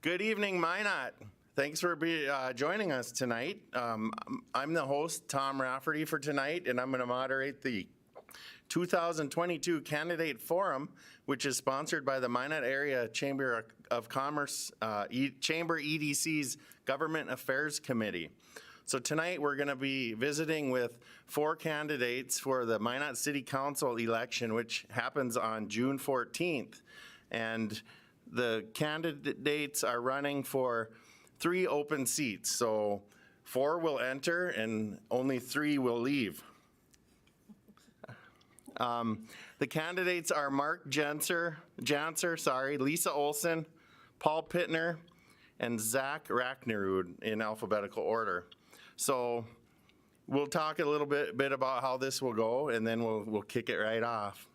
Good evening, Minot. Thanks for joining us tonight. I'm the host, Tom Rafferty, for tonight, and I'm going to moderate the 2022 Candidate Forum, which is sponsored by the Minot Area Chamber of Commerce, Chamber EDC's Government Affairs Committee. So tonight we're going to be visiting with 4 candidates for the Minot City Council election, which happens on June 14th. And the candidates are running for 3 open seats. So 4 will enter and only 3 will leave. The candidates are Mark Jantzer, Lisa Olson, Paul Pitner, and Zach Raknerud in alphabetical order. So we'll talk a little bit about how this will go, and then we'll kick it right off.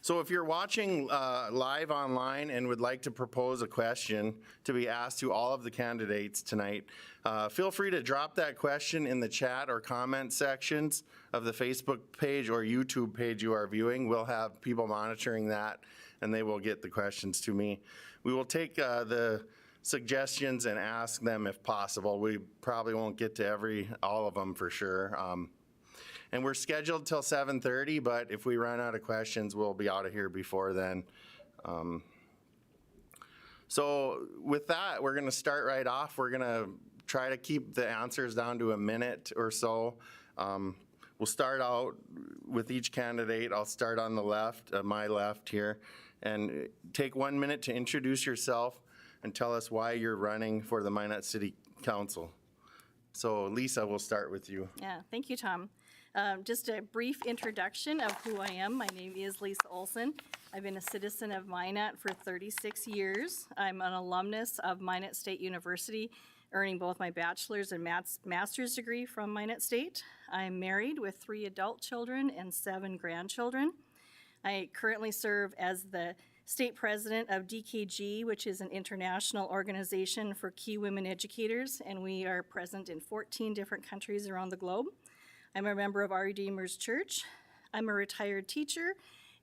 So if you're watching live online and would like to propose a question to be asked to all of the candidates tonight, feel free to drop that question in the chat or comment sections of the Facebook page or YouTube page you are viewing. We'll have people monitoring that, and they will get the questions to me. We will take the suggestions and ask them if possible. We probably won't get to all of them for sure. And we're scheduled till 7:30, but if we run out of questions, we'll be out of here before then. So with that, we're going to start right off. We're going to try to keep the answers down to a minute or so. We'll start out with each candidate. I'll start on the left, my left here, and take 1 minute to introduce yourself and tell us why you're running for the Minot City Council. So Lisa, we'll start with you. Yeah, thank you, Tom. Just a brief introduction of who I am. My name is Lisa Olson. I've been a citizen of Minot for 36 years. I'm an alumnus of Minot State University, earning both my bachelor's and master's degree from Minot State. I'm married with 3 adult children and 7 grandchildren. I currently serve as the state president of DKG, which is an international organization for key women educators, and we are present in 14 different countries around the globe. I'm a member of Our Redeemer's Church. I'm a retired teacher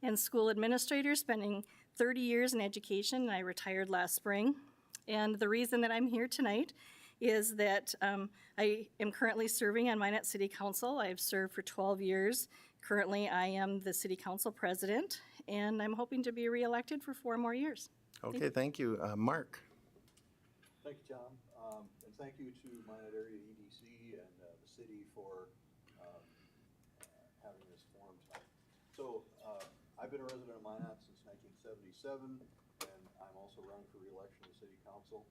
and school administrator, spending 30 years in education, and I retired last spring. And the reason that I'm here tonight is that I am currently serving on Minot City Council. I've served for 12 years. Currently, I am the City Council president, and I'm hoping to be reelected for 4 more years. Okay, thank you. Mark. Thank you, Tom. And thank you to Minot Area EDC and the city for having this forum tonight. So I've been a resident of Minot since 1977, and I'm also running for re-election to the City Council.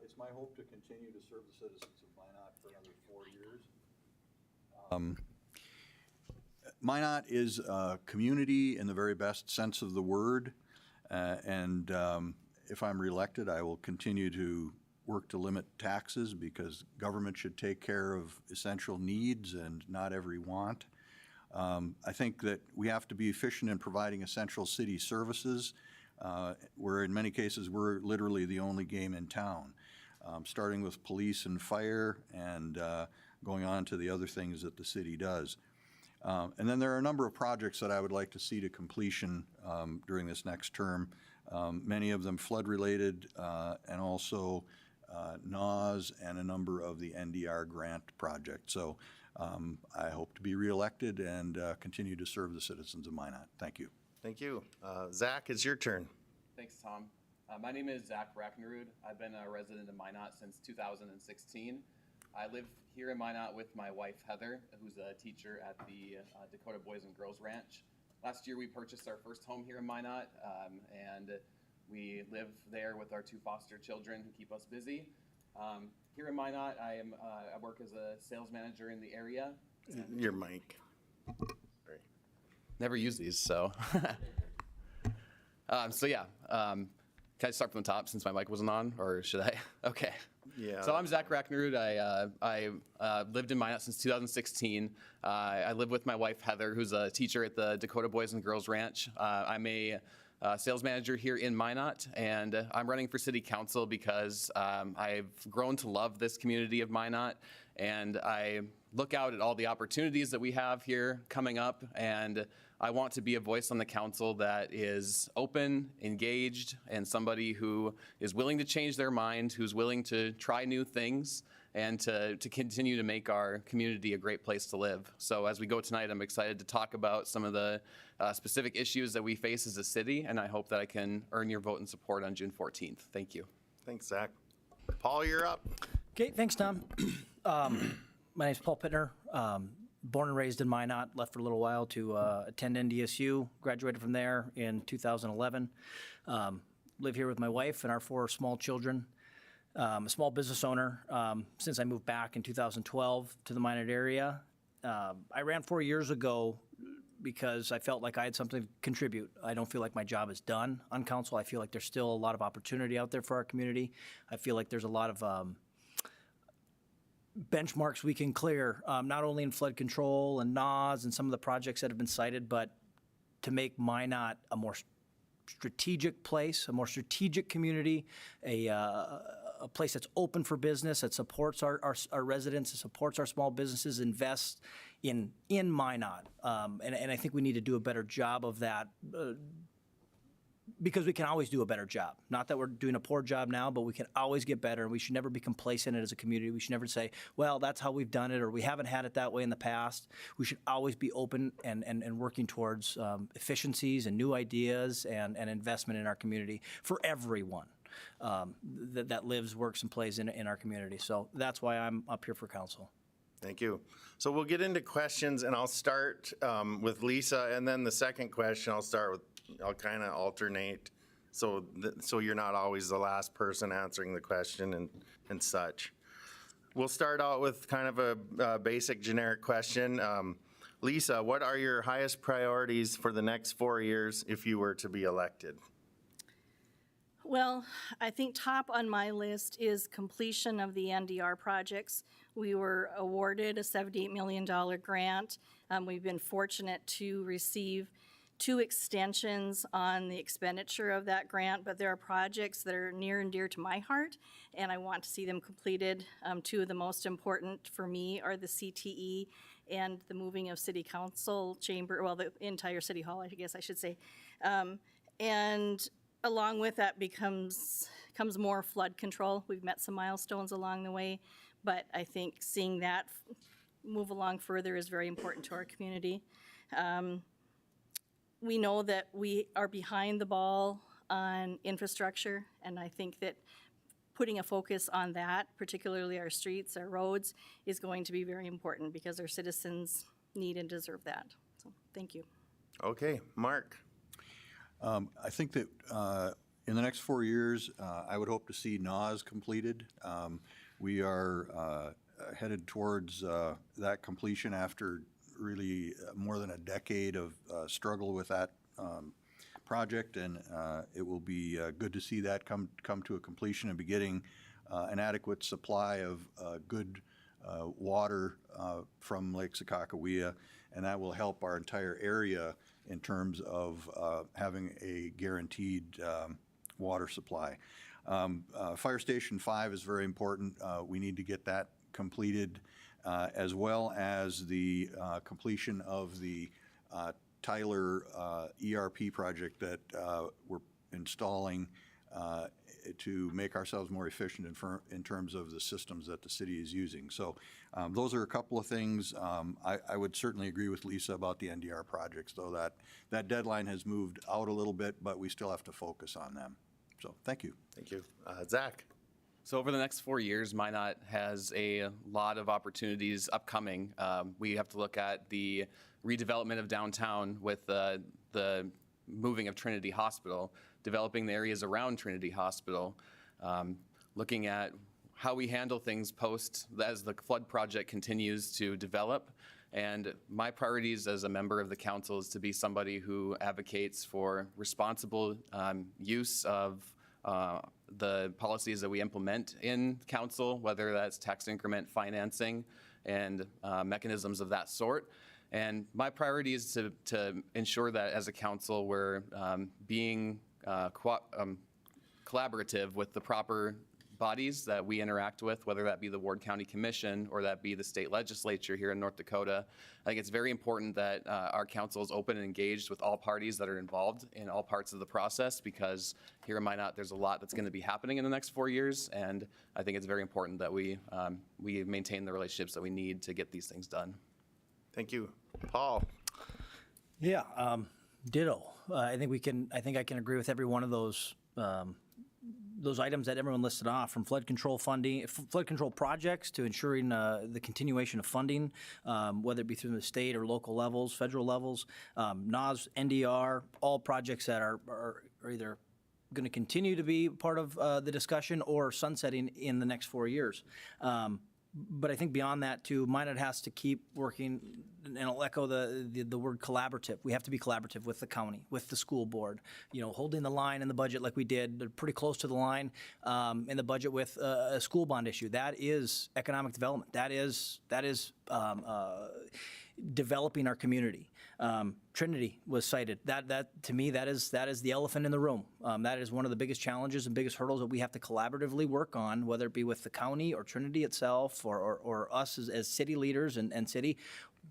It's my hope to continue to serve the citizens of Minot for another 4 years. Minot is a community in the very best sense of the word, and if I'm reelected, I will continue to work to limit taxes because government should take care of essential needs and not every want. I think that we have to be efficient in providing essential city services, where in many cases we're literally the only game in town, starting with police and fire and going on to the other things that the city does. And then there are a number of projects that I would like to see to completion during this next term, many of them flood-related and also NAWS and a number of the NDR grant projects. So I hope to be reelected and continue to serve the citizens of Minot. Thank you. Thank you. Zach, it's your turn. Thanks, Tom. My name is Zach Raknerud. I've been a resident of Minot since 2016. I live here in Minot with my wife, Heather, who's a teacher at the Dakota Boys and Girls Ranch. Last year, we purchased our first home here in Minot, and we live there with our 2 foster children who keep us busy. Here in Minot, I work as a sales manager in the area. Your mic. Sorry. Never use these, so. Can I start from the top since my mic wasn't on, or should I? Okay. Yeah. So I'm Zach Raknerud. I lived in Minot since 2016. I live with my wife, Heather, who's a teacher at the Dakota Boys and Girls Ranch. I'm a sales manager here in Minot, and I'm running for city council because I've grown to love this community of Minot, and I look out at all the opportunities that we have here coming up, and I want to be a voice on the council that is open, engaged, and somebody who is willing to change their mind, who's willing to try new things, and to continue to make our community a great place to live. So as we go tonight, I'm excited to talk about some of the specific issues that we face as a city, and I hope that I can earn your vote and support on June 14th. Thank you. Thanks, Zach. Paul, you're up. Okay, thanks, Tom. My name's Paul Pitner. Born and raised in Minot, left for a little while to attend NDSU, graduated from there in 2011. Live here with my wife and our 4 small children. A small business owner since I moved back in 2012 to the Minot area. I ran 4 years ago because I felt like I had something to contribute. I don't feel like my job is done on council. I feel like there's still a lot of opportunity out there for our community. I feel like there's a lot of benchmarks we can clear, not only in flood control and NAWS and some of the projects that have been cited, but to make Minot a more strategic place, a more strategic community, a place that's open for business, that supports our residents, that supports our small businesses, invests in Minot. And I think we need to do a better job of that because we can always do a better job. Not that we're doing a poor job now, but we can always get better, and we should never be complacent as a community. We should never say, well, that's how we've done it, or we haven't had it that way in the past. We should always be open and working towards efficiencies and new ideas and investment in our community for everyone that lives, works, and plays in our community. So that's why I'm up here for council. Thank you. So we'll get into questions, and I'll start with Lisa, and then the second question I'll kind of alternate, so you're not always the last person answering the question and such. We'll start out with kind of a basic generic question. Lisa, what are your highest priorities for the next 4 years if you were to be elected? Well, I think top on my list is completion of the NDR projects. We were awarded a $78 million grant. We've been fortunate to receive 2 extensions on the expenditure of that grant, but there are projects that are near and dear to my heart, and I want to see them completed. 2 of the most important for me are the CTE and the moving of City Council chamber, well, the entire City Hall, I guess I should say. And along with that comes more flood control. We've met some milestones along the way, but I think seeing that move along further is very important to our community. We know that we are behind the ball on infrastructure, and I think that putting a focus on that, particularly our streets, our roads, is going to be very important because our citizens need and deserve that. So, thank you. Okay, Mark. I think that in the next 4 years, I would hope to see NAWS completed. We are headed towards that completion after really more than a decade of struggle with that project, and it will be good to see that come to a completion and be getting an adequate supply of good water from Lake Sakakawea, and that will help our entire area in terms of having a guaranteed water supply. Fire Station 5 is very important. We need to get that completed, as well as the completion of the Tyler ERP project that we're installing to make ourselves more efficient in terms of the systems that the city is using. So those are a couple of things. I would certainly agree with Lisa about the NDR projects, though that deadline has moved out a little bit, but we still have to focus on them. So thank you. Thank you. Zach. So over the next 4 years, Minot has a lot of opportunities upcoming. We have to look at the redevelopment of downtown with the moving of Trinity Hospital, developing the areas around Trinity Hospital, looking at how we handle things post as the flood project continues to develop. And my priorities as a member of the council is to be somebody who advocates for responsible use of the policies that we implement in council, whether that's tax increment financing and mechanisms of that sort. And my priority is to ensure that as a council, we're being collaborative with the proper bodies that we interact with, whether that be the Ward County Commission or that be the state legislature here in North Dakota. I think it's very important that our council is open and engaged with all parties that are involved in all parts of the process, because here in Minot, there's a lot that's going to be happening in the next 4 years, and I think it's very important that we maintain the relationships that we need to get these things done. Thank you. Paul? Yeah, ditto. I think I can agree with every one of those items that everyone listed off, from flood control funding, flood control projects, to ensuring the continuation of funding, whether it be through the state or local levels, federal levels, NAS, NDR, all projects that are either going to continue to be part of the discussion or sunsetting in the next 4 years. But I think beyond that too, Minot has to keep working, and I'll echo the word collaborative. We have to be collaborative with the county, with the school board, holding the line in the budget like we did, pretty close to the line in the budget with a school bond issue. That is economic development. That is developing our community. Trinity was cited. That to me, that is the elephant in the room. That is one of the biggest challenges and biggest hurdles that we have to collaboratively work on, whether it be with the county or Trinity itself or us as city leaders and city.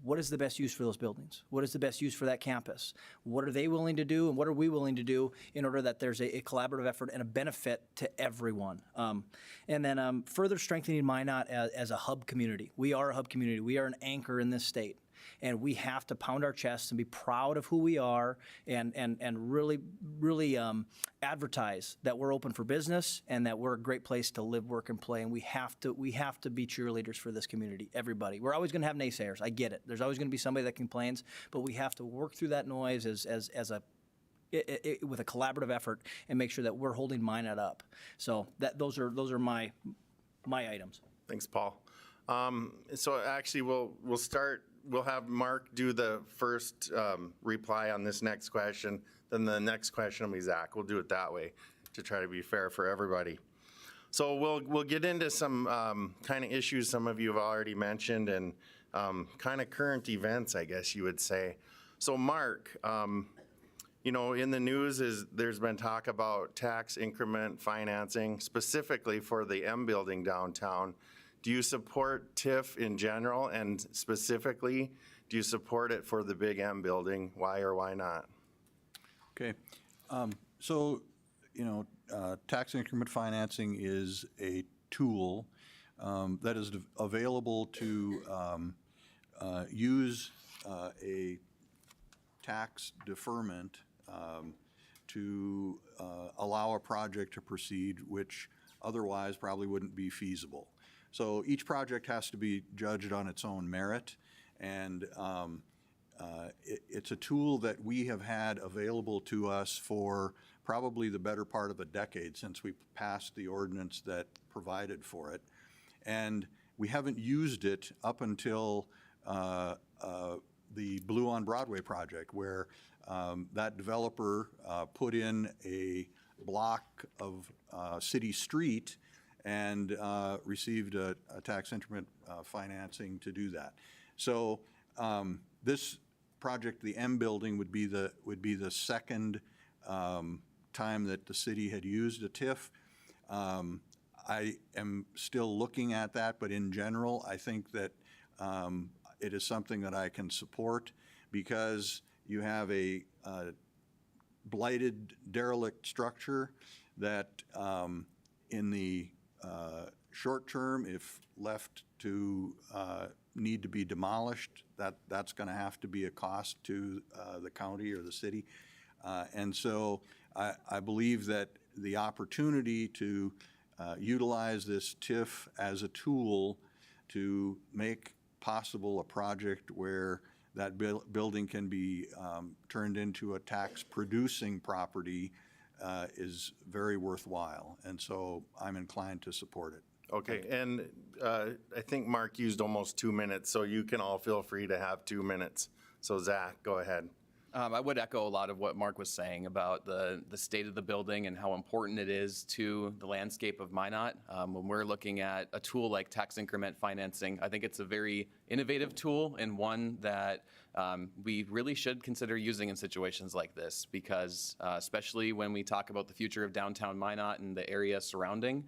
What is the best use for those buildings? What is the best use for that campus? What are they willing to do, and what are we willing to do in order that there's a collaborative effort and a benefit to everyone? And then further strengthening Minot as a hub community. We are a hub community. We are an anchor in this state. And we have to pound our chests and be proud of who we are, and really advertise that we're open for business and that we're a great place to live, work, and play. And we have to be cheerleaders for this community, everybody. We're always going to have naysayers. I get it. There's always going to be somebody that complains, but we have to work through that noise with a collaborative effort and make sure that we're holding Minot up. So those are my items. Thanks, Paul. So actually, we'll start. We'll have Mark do the first reply on this next question. Then the next question will be Zach. We'll do it that way to try to be fair for everybody. So we'll get into some kind of issues some of you have already mentioned, and kind of current events, I guess you would say. So Mark, in the news there's been talk about tax increment financing, specifically for the M building downtown. Do you support TIF in general, and specifically, do you support it for the Big M building? Why or why not? Okay. Tax increment financing is a tool that is available to use a tax deferment to allow a project to proceed which otherwise probably wouldn't be feasible. So each project has to be judged on its own merit, and it's a tool that we have had available to us for probably the better part of a decade since we passed the ordinance that provided for it. And we haven't used it up until the Blue on Broadway project, where that developer put in a block of city street and received a tax increment financing to do that. So this project, the M building, would be the second time that the city had used a TIF. I am still looking at that, but in general, I think that it is something that I can support, because you have a blighted, derelict structure that in the short term, if left to need to be demolished, that's going to have to be a cost to the county or the city. And so I believe that the opportunity to utilize this TIF as a tool to make possible a project where that building can be turned into a tax-producing property is very worthwhile, and so I'm inclined to support it. Okay, and I think Mark used almost 2 minutes, so you can all feel free to have 2 minutes. So Zach, go ahead. I would echo a lot of what Mark was saying about the state of the building and how important it is to the landscape of Minot. When we're looking at a tool like tax increment financing, I think it's a very innovative tool and one that we really should consider using in situations like this because especially when we talk about the future of downtown Minot and the area surrounding,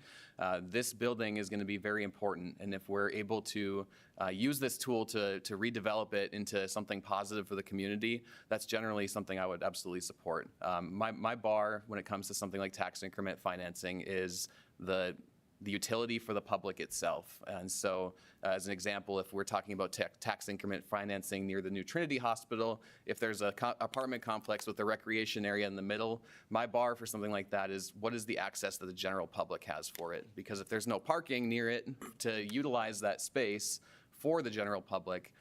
this building is going to be very important. And if we're able to use this tool to redevelop it into something positive for the community, that's generally something I would absolutely support. My bar when it comes to something like tax increment financing is the utility for the public itself. And so as an example, if we're talking about tax increment financing near the new Trinity Hospital, if there's a apartment complex with a recreation area in the middle, my bar for something like that is what is the access that the general public has for it? Because if there's no parking near it to utilize that space for the general public,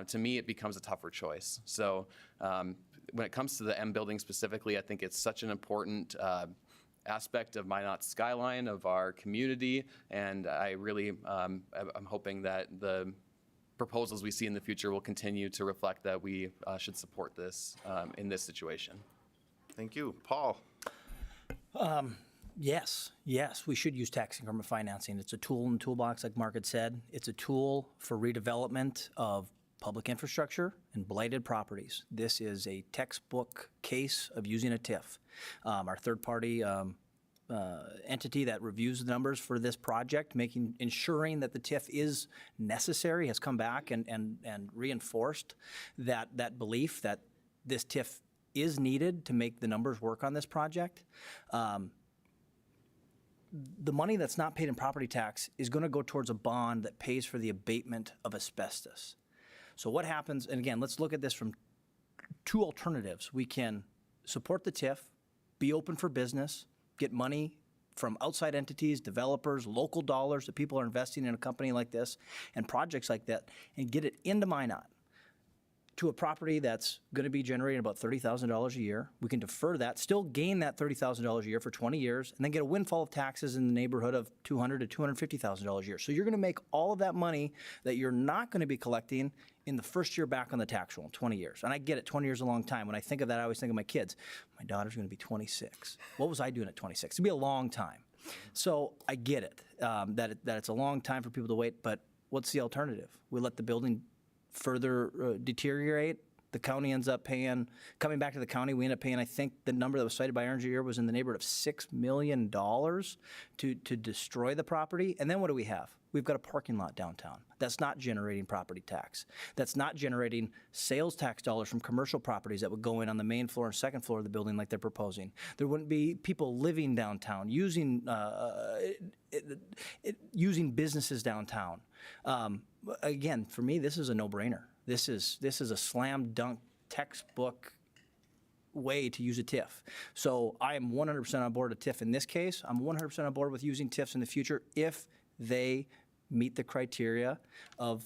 to me it becomes a tougher choice. So when it comes to the M building specifically, I think it's such an important aspect of Minot's skyline, of our community, and I really, I'm hoping that the proposals we see in the future will continue to reflect that we should support this in this situation. Thank you. Paul? Yes, we should use tax increment financing. It's a tool in the toolbox, like Mark had said. It's a tool for redevelopment of public infrastructure and blighted properties. This is a textbook case of using a TIF. Our third-party entity that reviews the numbers for this project, ensuring that the TIF is necessary, has come back and reinforced that belief that this TIF is needed to make the numbers work on this project. The money that's not paid in property tax is going to go towards a bond that pays for the abatement of asbestos. So what happens, and again, let's look at this from two alternatives. We can support the TIF, be open for business, get money from outside entities, developers, local dollars that people are investing in a company like this and projects like that, and get it into Minot to a property that's going to be generating about $30,000 a year. We can defer that, still gain that $30,000 a year for 20 years, and then get a windfall of taxes in the neighborhood of $200,000 to $250,000 a year. So you're going to make all of that money that you're not going to be collecting in the first year back on the tax roll in 20 years. And I get it, 20 years is a long time. When I think of that, I always think of my kids. My daughter's going to be 26. What was I doing at 26? It'd be a long time. So I get it, that it's a long time for people to wait, but what's the alternative? We let the building further deteriorate. The county ends up paying, coming back to the county, we end up paying, I think the number that was cited by Engineer was in the neighborhood of $6 million to destroy the property. And then what do we have? We've got a parking lot downtown. That's not generating property tax. That's not generating sales tax dollars from commercial properties that would go in on the main floor and second floor of the building like they're proposing. There wouldn't be people living downtown, using businesses downtown. Again, for me, this is a no-brainer. This is a slam dunk textbook way to use a TIF. So I am 100% on board with TIF in this case. I'm 100% on board with using TIFs in the future if they meet the criteria of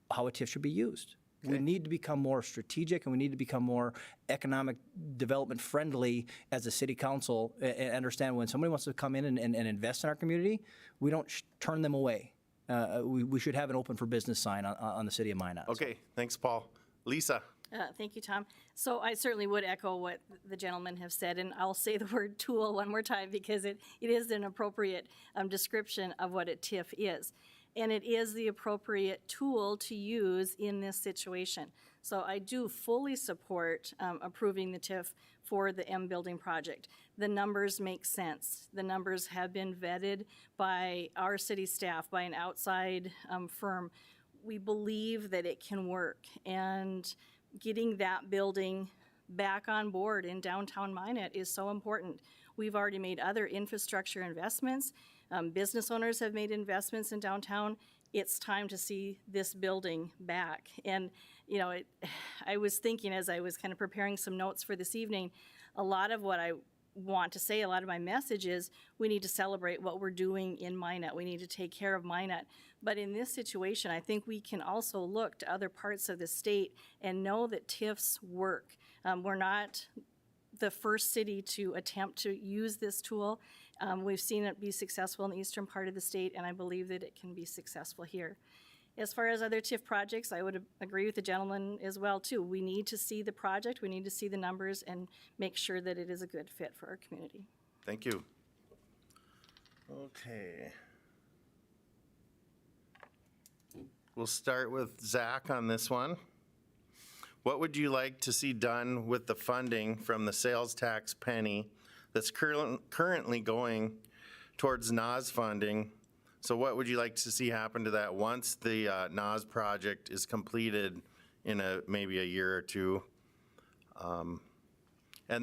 how a TIF should be used. Okay. We need to become more strategic and we need to become more economic development friendly as a city council and understand when somebody wants to come in and invest in our community, we don't turn them away. We should have an open for business sign on the city of Minot. Okay, thanks, Paul. Lisa? Thank you, Tom. So I certainly would echo what the gentlemen have said, and I'll say the word tool one more time because it is an appropriate description of what a TIF is. And it is the appropriate tool to use in this situation. So I do fully support approving the TIF for the M building project. The numbers make sense. The numbers have been vetted by our city staff, by an outside firm. We believe that it can work, and getting that building back on board in downtown Minot is so important. We've already made other infrastructure investments. Business owners have made investments in downtown. It's time to see this building back. And, you know, I was thinking as I was kind of preparing some notes for this evening, a lot of what I want to say, a lot of my message is we need to celebrate what we're doing in Minot. We need to take care of Minot. But in this situation, I think we can also look to other parts of the state and know that TIFs work. We're not the first city to attempt to use this tool. We've seen it be successful in the eastern part of the state, and I believe that it can be successful here. As far as other TIF projects, I would agree with the gentleman as well, too. We need to see the project, we need to see the numbers, and make sure that it is a good fit for our community. Thank you. Okay. We'll start with Zach on this one. What would you like to see done with the funding from the sales tax penny that's currently going towards NAS funding? So what would you like to see happen to that once the NAS project is completed in maybe a year or two? And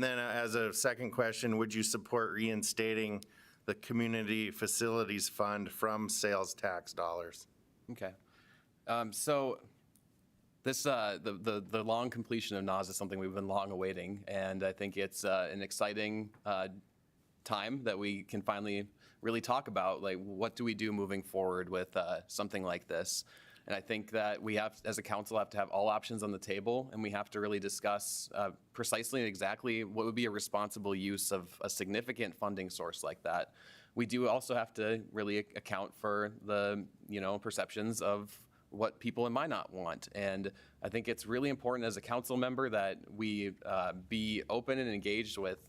then as a second question, would you support reinstating the community facilities fund from sales tax dollars? Okay. So this, the long completion of NAS is something we've been long awaiting, and I think it's an exciting time that we can finally really talk about, like, what do we do moving forward with something like this? And I think that we have, as a council, have to have all options on the table, and we have to really discuss precisely and exactly what would be a responsible use of a significant funding source like that. We do also have to really account for the, perceptions of what people in Minot want. And I think it's really important as a council member that we be open and engaged with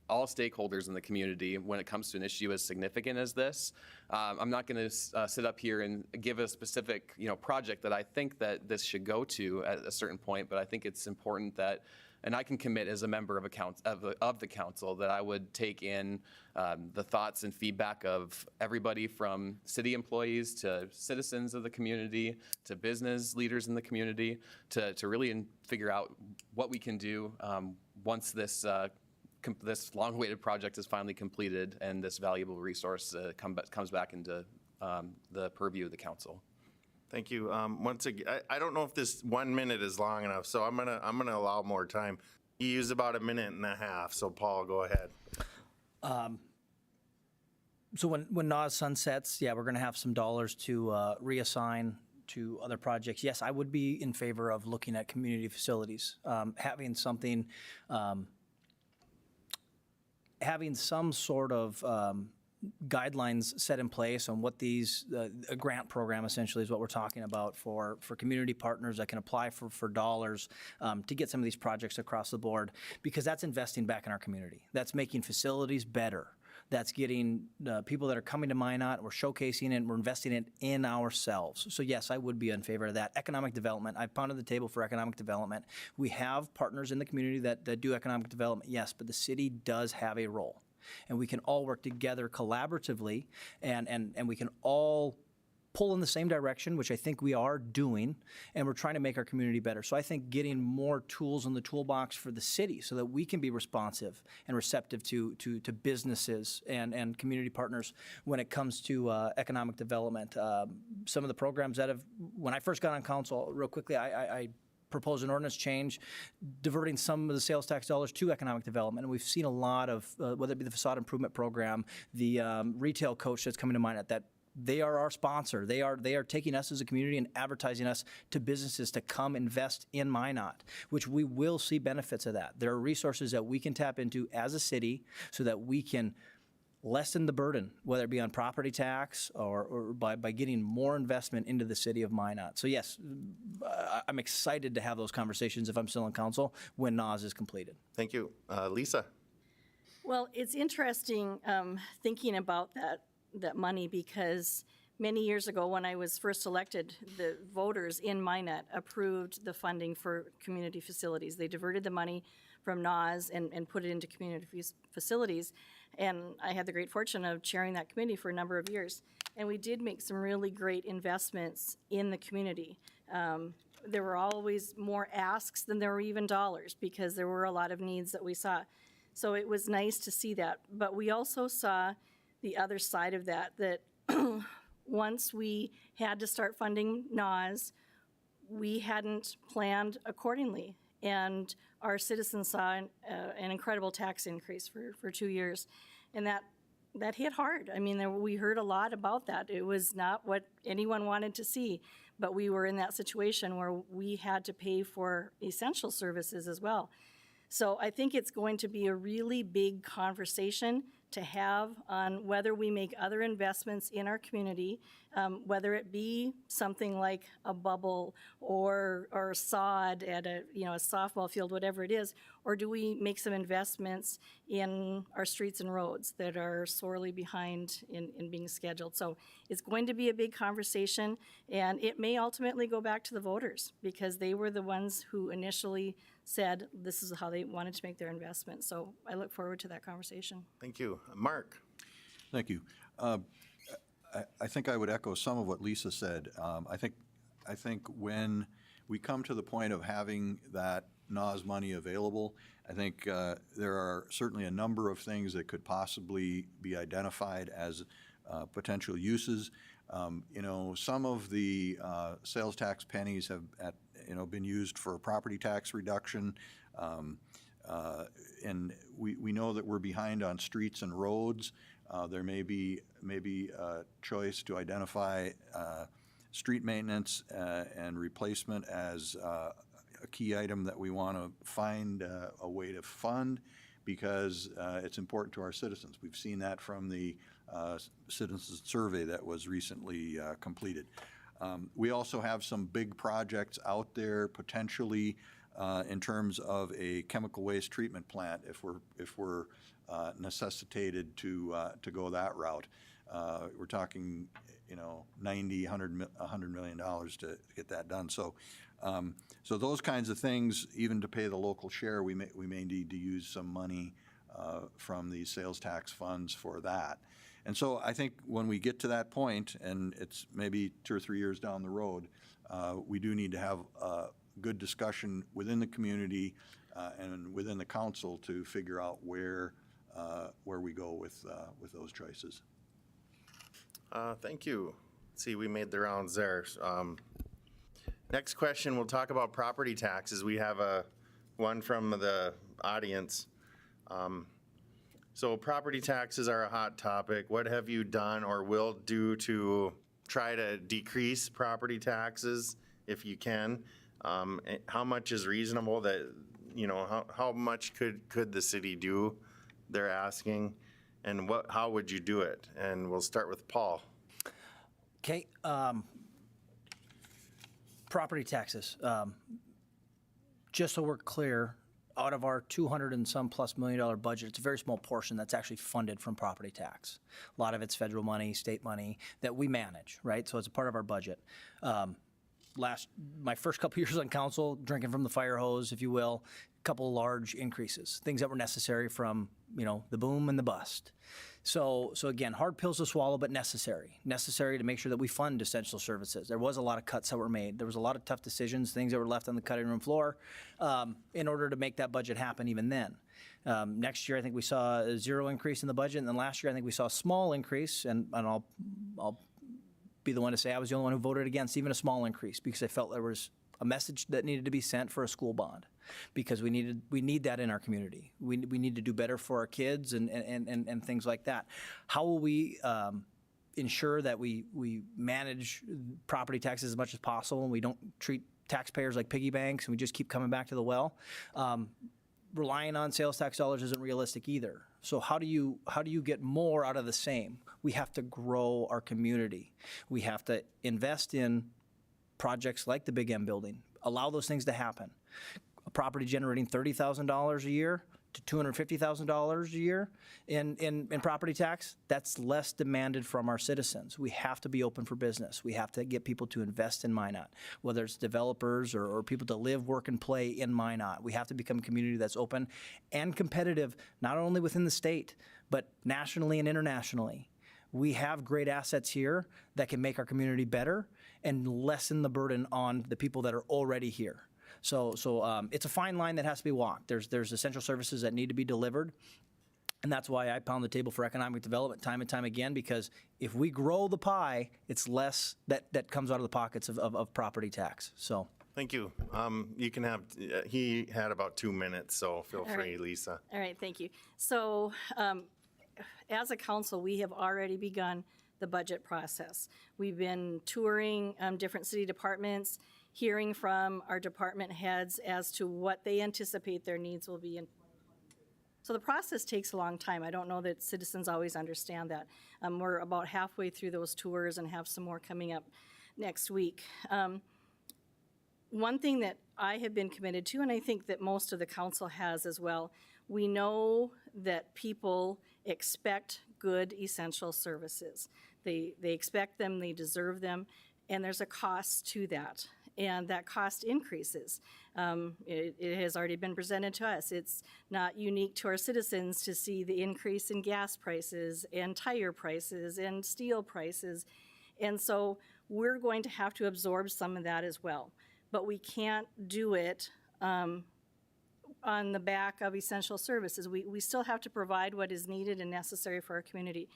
all stakeholders in the community when it comes to an issue as significant as this. I'm not going to sit up here and give a specific, project that I think that this should go to at a certain point, but I think it's important that, and I can commit as a member of the council that I would take in the thoughts and feedback of everybody from city employees to citizens of the community to business leaders in the community to really figure out what we can do once this long-awaited project is finally completed and this valuable resource comes back into the purview of the council. Thank you. Once again, I don't know if this 1 minute is long enough, so I'm gonna allow more time. You use about 1.5 minutes, so Paul, go ahead. So when NAS sunsets, yeah, we're going to have some dollars to reassign to other projects. Yes, I would be in favor of looking at community facilities, having something, having some sort of guidelines set in place on what these, a grant program essentially is what we're talking about for community partners that can apply for dollars to get some of these projects across the board, because that's investing back in our community. That's making facilities better. That's getting people that are coming to Minot, we're showcasing it, and we're investing it in ourselves. So yes, I would be in favor of that. Economic development, I've pounded the table for economic development. We have partners in the community that do economic development, yes, but the city does have a role. And we can all work together collaboratively, and we can all pull in the same direction, which I think we are doing, and we're trying to make our community better. So I think getting more tools in the toolbox for the city so that we can be responsive and receptive to businesses and community partners when it comes to economic development. Some of the programs that have, when I first got on council, real quickly, I proposed an ordinance change diverting some of the sales tax dollars to economic development. And we've seen a lot of, whether it be the facade improvement program, the retail coach that's coming to Minot, that they are our sponsor. They are taking us as a community and advertising us to businesses to come invest in Minot, which we will see benefits of that. There are resources that we can tap into as a city so that we can lessen the burden, whether it be on property tax or by getting more investment into the city of Minot. So yes, I'm excited to have those conversations if I'm still in council when NAS is completed. Thank you. Lisa? Well, it's interesting thinking about that money, because many years ago when I was first elected, the voters in Minot approved the funding for community facilities. They diverted the money from NAS and put it into community facilities. And I had the great fortune of chairing that committee for a number of years. And we did make some really great investments in the community. There were always more asks than there were even dollars, because there were a lot of needs that we saw. So it was nice to see that. But we also saw the other side of that, that once we had to start funding NAS, we hadn't planned accordingly. And our citizens saw an incredible tax increase for 2 years. And that hit hard. I mean, we heard a lot about that. It was not what anyone wanted to see, but we were in that situation where we had to pay for essential services as well. So I think it's going to be a really big conversation to have on whether we make other investments in our community whether it be something like a bubble or sod at a softball field, whatever it is, or do we make some investments in our streets and roads that are sorely behind in being scheduled? So it's going to be a big conversation, and it may ultimately go back to the voters because they were the ones who initially said this is how they wanted to make their investment. So I look forward to that conversation. Thank you. Mark? Thank you. I think I would echo some of what Lisa said. I think when we come to the point of having that NAWS money available, I think there are certainly a number of things that could possibly be identified as potential uses. Some of the sales tax pennies have been used for property tax reduction. And we know that we're behind on streets and roads. There may be a choice to identify street maintenance and replacement as a key item that we want to find a way to fund because it's important to our citizens. We've seen that from the citizens survey that was recently completed. We also have some big projects out there potentially in terms of a chemical waste treatment plant if we're necessitated to go that route. We're talking, $90, $100 million to get that done. So those kinds of things, even to pay the local share, we may need to use some money from the sales tax funds for that. And so I think when we get to that point, and it's maybe 2 or 3 years down the road, we do need to have a good discussion within the community and within the council to figure out where we go with those choices. Thank you. See, we made the rounds there. Next question, we'll talk about property taxes. We have one from the audience. So property taxes are a hot topic. What have you done or will do to try to decrease property taxes if you can? How much is reasonable that, how much could the city do, they're asking, and how would you do it? And we'll start with Paul. Okay. Property taxes. Just so we're clear, out of our $200 and some plus $1 million budget, it's a very small portion that's actually funded from property tax. A lot of it's federal money, state money that we manage, right? So it's a part of our budget. My first couple years on council, drinking from the fire hose, if you will, a couple of large increases, things that were necessary from, the boom and the bust. So again, hard pills to swallow, but necessary to make sure that we fund essential services. There was a lot of cuts that were made. There was a lot of tough decisions, things that were left on the cutting room floor in order to make that budget happen even then. Next year, I think we saw a 0 increase in the budget, and then last year, I think we saw a small increase, and I'll be the one to say I was the only one who voted against even a small increase because I felt there was a message that needed to be sent for a school bond because we need that in our community. We need to do better for our kids and things like that. How will we ensure that we manage property taxes as much as possible and we don't treat taxpayers like piggy banks and we just keep coming back to the well? Relying on sales tax dollars isn't realistic either. So how do you get more out of the same? We have to grow our community. We have to invest in projects like the Big M building. Allow those things to happen. A property generating $30,000 a year to $250,000 a year in property tax, that's less demanded from our citizens. We have to be open for business. We have to get people to invest in Minot, whether it's developers or people to live, work, and play in Minot. We have to become a community that's open and competitive, not only within the state, but nationally and internationally. We have great assets here that can make our community better and lessen the burden on the people that are already here. So it's a fine line that has to be walked. There's essential services that need to be delivered, and that's why I pound the table for economic development time and time again, because if we grow the pie, it's less that comes out of the pockets of property tax. So. Thank you. You can have, he had about 2 minutes, so feel free, right. Lisa. All right, thank you. So as a council, we have already begun the budget process. We've been touring different city departments, hearing from our department heads as to what they anticipate their needs will be in 2022. So the process takes a long time. I don't know that citizens always understand that. We're about halfway through those tours and have some more coming up next week. One thing that I have been committed to, and I think that most of the council has as well, we know that people expect good essential services. They expect them, they deserve them, and there's a cost to that. And that cost increases. It has already been presented to us. It's not unique to our citizens to see the increase in gas prices and tire prices and steel prices. And so we're going to have to absorb some of that as well. But we can't do it on the back of essential services. We still have to provide what is needed and necessary for our community.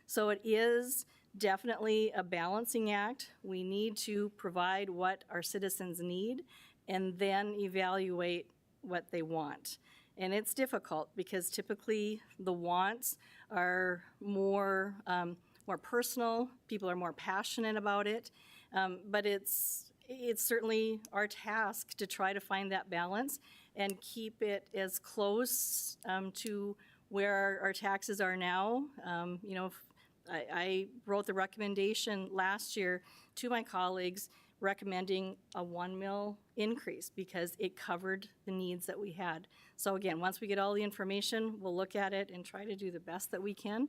So it is definitely a balancing act. We need to provide what our citizens need and then evaluate what they want. And it's difficult because typically the wants are more personal. People are more passionate about it. But it's certainly our task to try to find that balance and keep it as close to where our taxes are now. I wrote the recommendation last year to my colleagues recommending a 1 mil increase because it covered the needs that we had. So again, once we get all the information, we'll look at it and try to do the best that we can,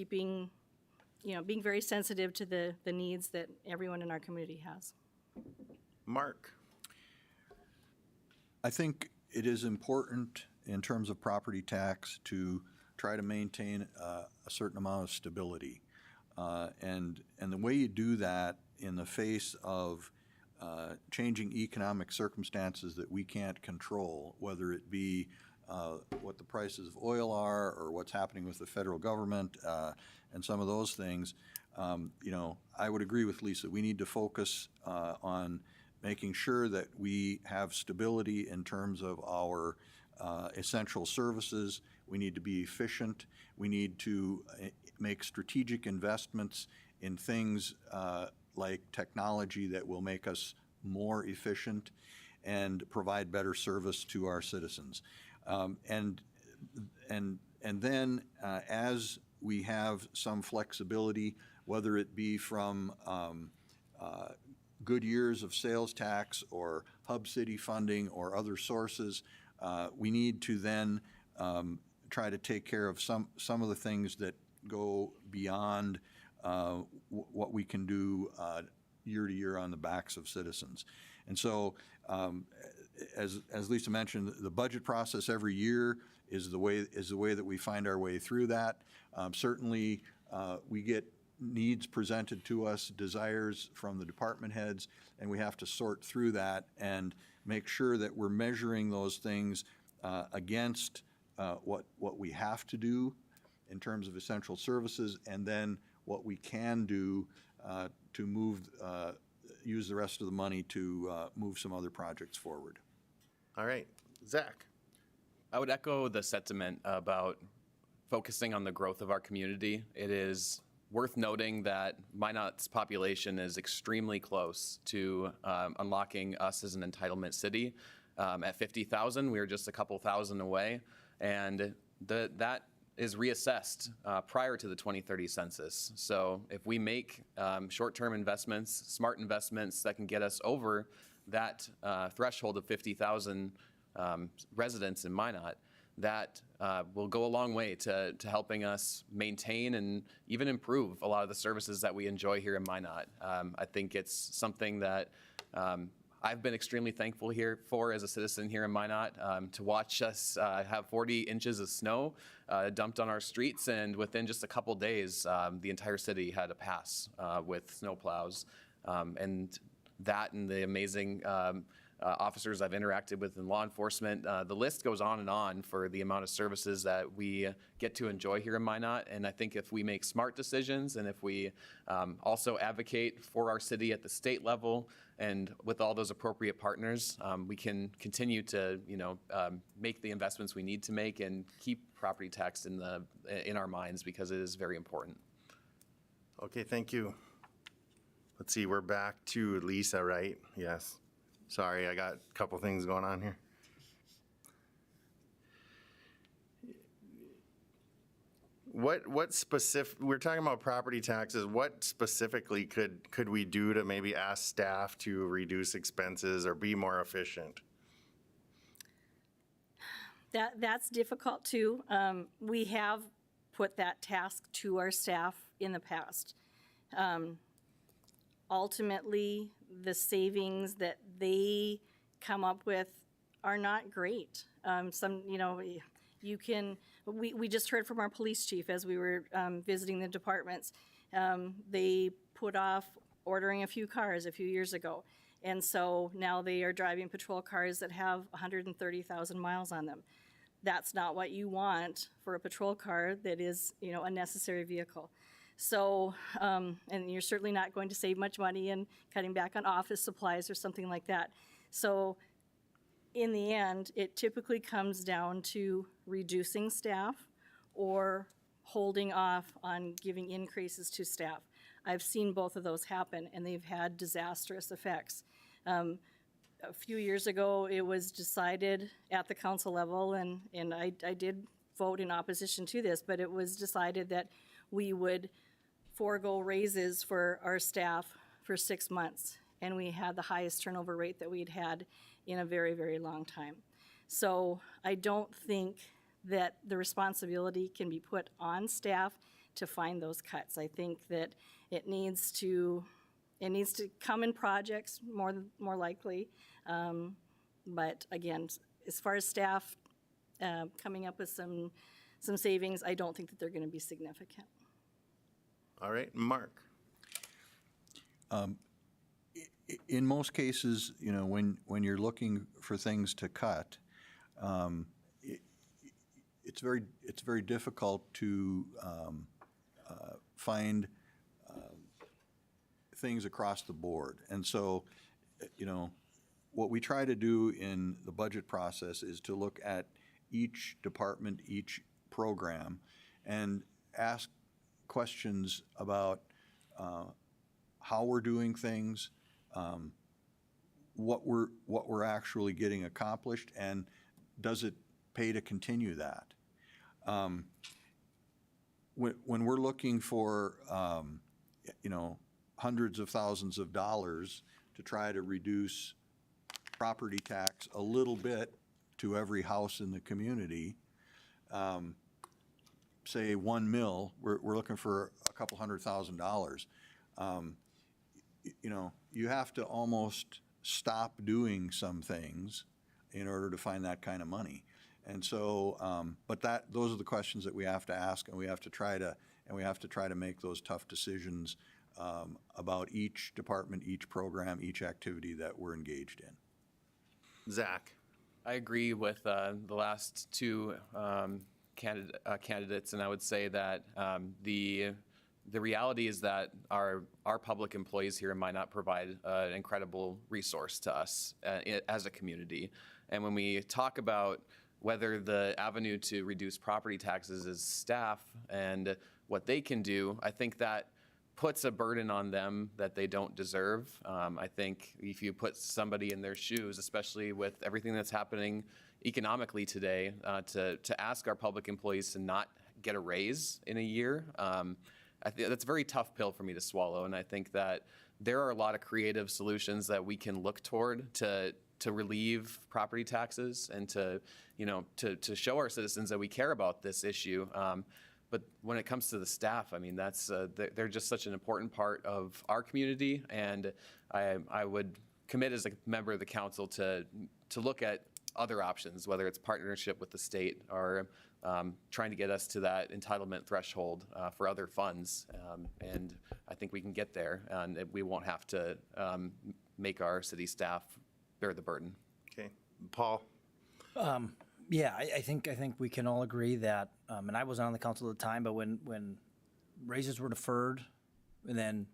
being very sensitive to the needs that everyone in our community has. Mark? I think it is important in terms of property tax to try to maintain a certain amount of stability. And the way you do that in the face of changing economic circumstances that we can't control, whether it be what the prices of oil are or what's happening with the federal government and some of those things, I would agree with Lisa. We need to focus on making sure that we have stability in terms of our essential services. We need to be efficient. We need to make strategic investments in things like technology that will make us more efficient and provide better service to our citizens. And then as we have some flexibility, whether it be from good years of sales tax or hub city funding or other sources, we need to then try to take care of some of the things that go beyond what we can do year to year on the backs of citizens. And so, as Lisa mentioned, the budget process every year is the way that we find our way through that. Certainly, we get needs presented to us, desires from the department heads, and we have to sort through that and make sure that we're measuring those things against what we have to do in terms of essential services, and then what we can do to use the rest of the money to move some other projects forward. All right. Zach? I would echo the sentiment about focusing on the growth of our community. It is worth noting that Minot's population is extremely close to unlocking us as an entitlement city. At 50,000, we were just a couple thousand away, and that is reassessed prior to the 2030 census. So if we make short-term investments, smart investments that can get us over that threshold of 50,000 residents in Minot, that will go a long way to helping us maintain and even improve a lot of the services that we enjoy here in Minot. I think it's something that I've been extremely thankful for as a citizen here in Minot, to watch us have 40 inches of snow dumped on our streets, and within just a couple days, the entire city had a pass with snow plows. And that and the amazing officers I've interacted with in law enforcement, the list goes on and on for the amount of services that we get to enjoy here in Minot. And I think if we make smart decisions, and if we also advocate for our city at the state level and with all those appropriate partners, we can continue to make the investments we need to make and keep property tax in our minds, because it is very important. Okay, thank you. Let's see, we're back to Lisa, right? Yes. Sorry, I got a couple things going on here. what specific, we're talking about property taxes, what specifically could we do to maybe ask staff to reduce expenses or be more efficient? That's difficult too. We have put that task to our staff in the past. Ultimately, the savings that they come up with are not great. We just heard from our police chief as we were visiting the departments. They put off ordering a few cars a few years ago. And so now they are driving patrol cars that have 130,000 miles on them. That's not what you want for a patrol car that is, a necessary vehicle. So, and you're certainly not going to save much money in cutting back on office supplies or something like that. So in the end, it typically comes down to reducing staff or holding off on giving increases to staff. I've seen both of those happen, and they've had disastrous effects. A few years ago, it was decided at the council level, and I did vote in opposition to this, but it was decided that we would forego raises for our staff for 6 months, and we had the highest turnover rate that we'd had in a very, very long time. So I don't think that the responsibility can be put on staff to find those cuts. I think that it needs to come in projects more likely. But again, as far as staff coming up with some savings, I don't think that they're going to be significant. All right, Mark. In most cases, when you're looking for things to cut, it's very difficult to find things across the board. And so, what we try to do in the budget process is to look at each department, each program, and ask questions about how we're doing things, what we're actually getting accomplished, and does it pay to continue that? When we're looking for hundreds of thousands of dollars to try to reduce property tax a little bit to every house in the community, say 1 mil, we're looking for a couple $100,000. You have to almost stop doing some things in order to find that kind of money. And so, those are the questions that we have to ask, and we have to try to make those tough decisions about each department, each program, each activity that we're engaged in. Zach. I agree with the last two candidates, and I would say that the reality is that our public employees here in Minot provide an incredible resource to us as a community. And when we talk about whether the avenue to reduce property taxes is staff and what they can do, I think that puts a burden on them that they don't deserve. I think if you put somebody in their shoes, especially with everything that's happening economically today, to ask our public employees to not get a raise in a year, I think that's a very tough pill for me to swallow. And I think that there are a lot of creative solutions that we can look toward to relieve property taxes and to show our citizens that we care about this issue. But when it comes to the staff, I mean, they're just such an important part of our community, and I would commit as a member of the council to look at other options, whether it's partnership with the state or trying to get us to that entitlement threshold for other funds. And I think we can get there, and we won't have to make our city staff bear the burden. Okay, Paul. Yeah, I think we can all agree that, and I wasn't on the council at the time, but when raises were deferred and then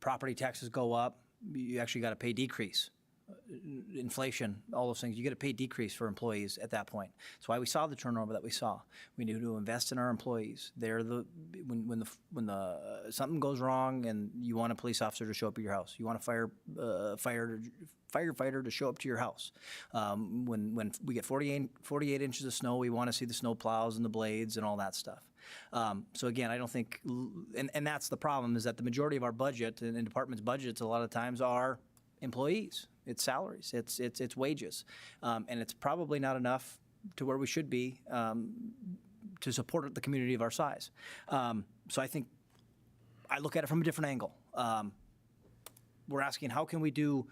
property taxes go up, you actually got a pay decrease. Inflation, all those things, you get a pay decrease for employees at that point. That's why we saw the turnover that we saw. We need to invest in our employees. When something goes wrong and you want a police officer to show up at your house, you want a firefighter to show up to your house. When we get 48 inches of snow, we want to see the snow plows and the blades and all that stuff. So again, I don't think, and that's the problem, is that the majority of our budget and departments' budgets a lot of times are employees. It's salaries, it's wages, and it's probably not enough to where we should be to support the community of our size. So I think I look at it from a different angle. We're asking, how can we do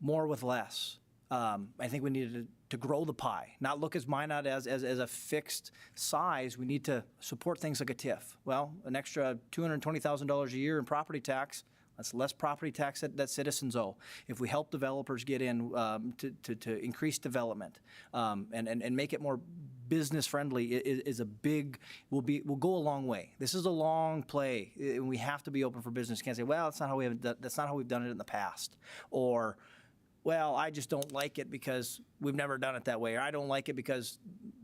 more with less? I think we need to grow the pie, not look at Minot as a fixed size. We need to support things like a TIF. Well, an extra $220,000 a year in property tax, that's less property tax that citizens owe. If we help developers get in to increase development and make it more business friendly, is a big, will go a long way. This is a long play, and we have to be open for business. You can't say, well, that's not how we've done it in the past, or, well, I just don't like it because we've never done it that way, or I don't like it because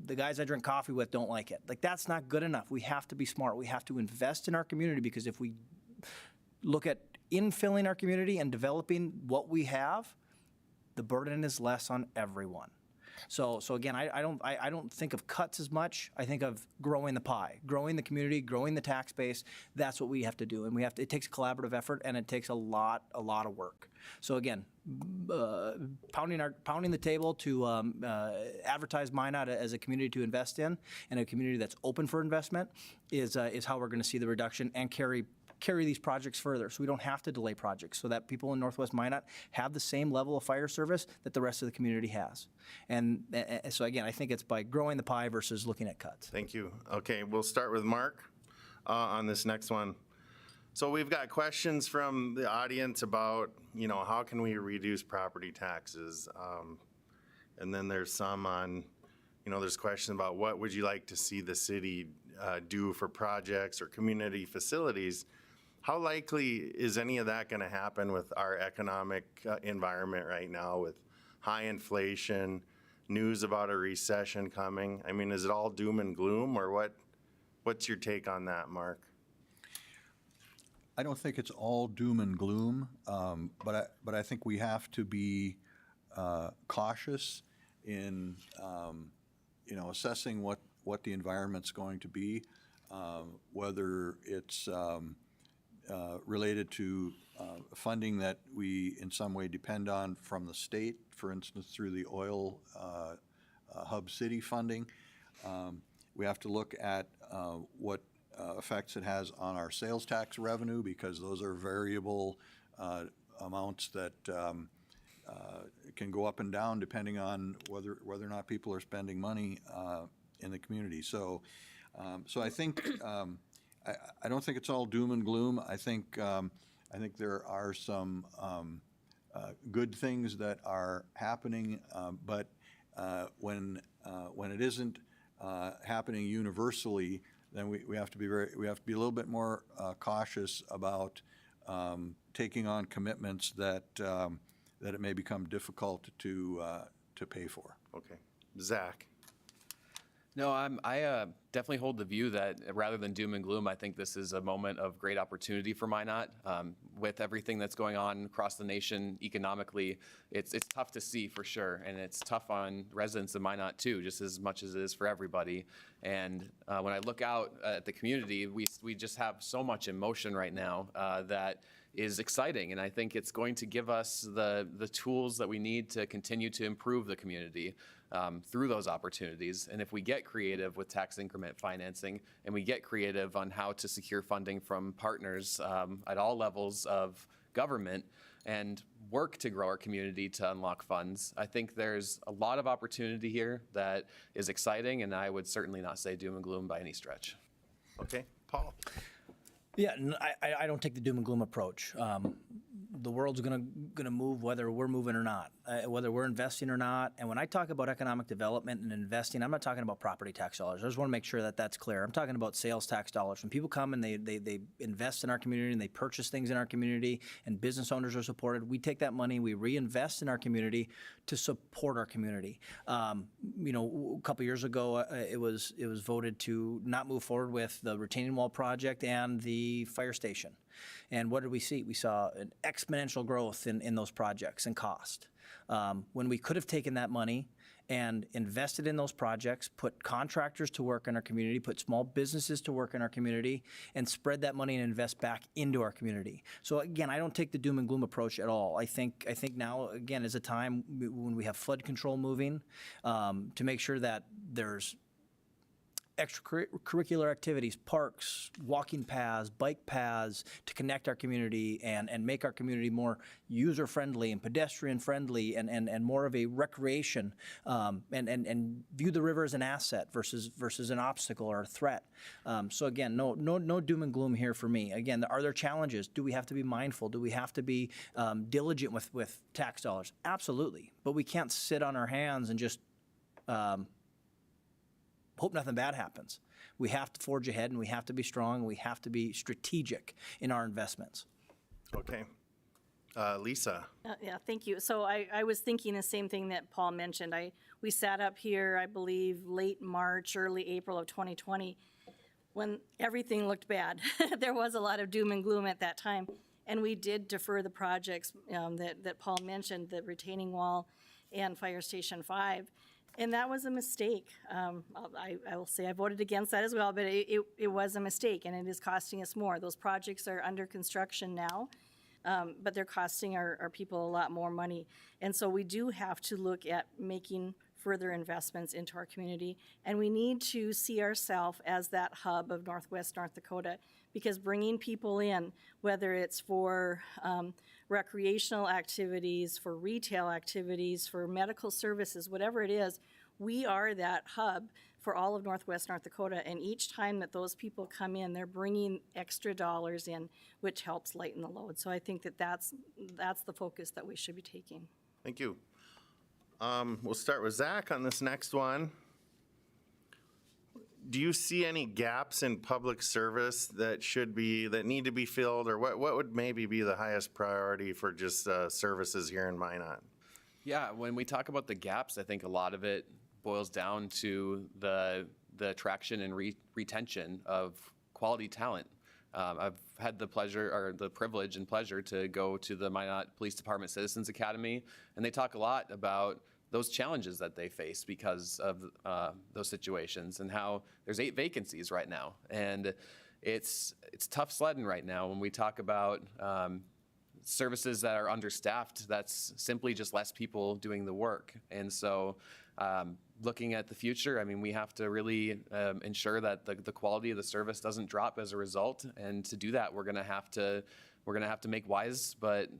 the guys I drink coffee with don't like it. Like, that's not good enough. We have to be smart. We have to invest in our community, because if we look at infilling our community and developing what we have, the burden is less on everyone. So again, I don't think of cuts as much. I think of growing the pie, growing the community, growing the tax base. That's what we have to do, and it takes collaborative effort, and it takes a lot of work. So again, pounding the table to advertise Minot as a community to invest in, and a community that's open for investment is how we're going to see the reduction and carry these projects further, so we don't have to delay projects, so that people in Northwest Minot have the same level of fire service that the rest of the community has. And so again, I think it's by growing the pie versus looking at cuts. Thank you. Okay, we'll start with Mark on this next one. So we've got questions from the audience about, how can we reduce property taxes? And then there's some on, there's questions about what would you like to see the city do for projects or community facilities. How likely is any of that going to happen with our economic environment right now, with high inflation, news about a recession coming? I mean, is it all doom and gloom, or what's your take on that, Mark? I don't think it's all doom and gloom, but I think we have to be cautious in assessing what the environment's going to be, whether it's related to funding that we in some way depend on from the state, for instance, through the oil hub city funding. We have to look at what effects it has on our sales tax revenue, because those are variable amounts that can go up and down depending on whether or not people are spending money in the community. So I think I don't think it's all doom and gloom. I think there are some good things that are happening, but when it isn't happening universally, then we have to be a little bit more cautious about taking on commitments that it may become difficult to pay for. Okay, Zach. No, I definitely hold the view that rather than doom and gloom, I think this is a moment of great opportunity for Minot. With everything that's going on across the nation economically, it's tough to see for sure, and it's tough on residents of Minot too, just as much as it is for everybody. And when I look out at the community, we just have so much emotion right now that is exciting, and I think it's going to give us the tools that we need to continue to improve the community through those opportunities. And if we get creative with tax increment financing, and we get creative on how to secure funding from partners at all levels of government, and work to grow our community to unlock funds, I think there's a lot of opportunity here that is exciting, and I would certainly not say doom and gloom by any stretch. Okay, Paul. Yeah, I don't take the doom and gloom approach. The world's gonna move whether we're moving or not, whether we're investing or not. And when I talk about economic development and investing, I'm not talking about property tax dollars. I just want to make sure that that's clear. I'm talking about sales tax dollars. When people come and they invest in our community and they purchase things in our community, and business owners are supported, we take that money, we reinvest in our community to support our community. A couple years ago, it was voted to not move forward with the retaining wall project and the fire station. And what did we see? We saw an exponential growth in those projects and cost. when we could have taken that money and invested in those projects, put contractors to work in our community, put small businesses to work in our community, and spread that money and invest back into our community. So again, I don't take the doom and gloom approach at all. I think now, again, is a time when we have flood control moving, to make sure that there's extracurricular activities, parks, walking paths, bike paths to connect our community and make our community more user-friendly and pedestrian-friendly and more of a recreation, and view the river as an asset versus an obstacle or a threat. So again, no doom and gloom here for me. Again, are there challenges? Do we have to be mindful? Do we have to be diligent with tax dollars? Absolutely. But we can't sit on our hands and just hope nothing bad happens. We have to forge ahead, and we have to be strong, and we have to be strategic in our investments. Okay. Lisa? Yeah, thank you. So I was thinking the same thing that Paul mentioned. We sat up here, I believe, late March, early April of 2020, when everything looked bad. There was a lot of doom and gloom at that time. And we did defer the projects that Paul mentioned, the retaining wall and Fire Station 5. And that was a mistake. I will say I voted against that as well, but it was a mistake, and it is costing us more. Those projects are under construction now, but they're costing our people a lot more money. And so we do have to look at making further investments into our community, and we need to see ourselves as that hub of Northwest North Dakota, because bringing people in, whether it's for recreational activities, for retail activities, for medical services, whatever it is, we are that hub for all of Northwest North Dakota. And each time that those people come in, they're bringing extra dollars in, which helps lighten the load. So I think that's the focus that we should be taking. Thank you. We'll start with Zach on this next one. Do you see any gaps in public service that need to be filled, or what would maybe be the highest priority for just services here in Minot? Yeah, when we talk about the gaps, I think a lot of it boils down to the attraction and retention of quality talent. I've had the privilege and pleasure to go to the Minot Police Department Citizens Academy, and they talk a lot about those challenges that they face because of those situations, and how there's 8 vacancies right now. And it's tough sledding right now when we talk about services that are understaffed. That's simply just less people doing the work. And so looking at the future, I mean, we have to really ensure that the quality of the service doesn't drop as a result. And to do that, we're gonna have to make wise but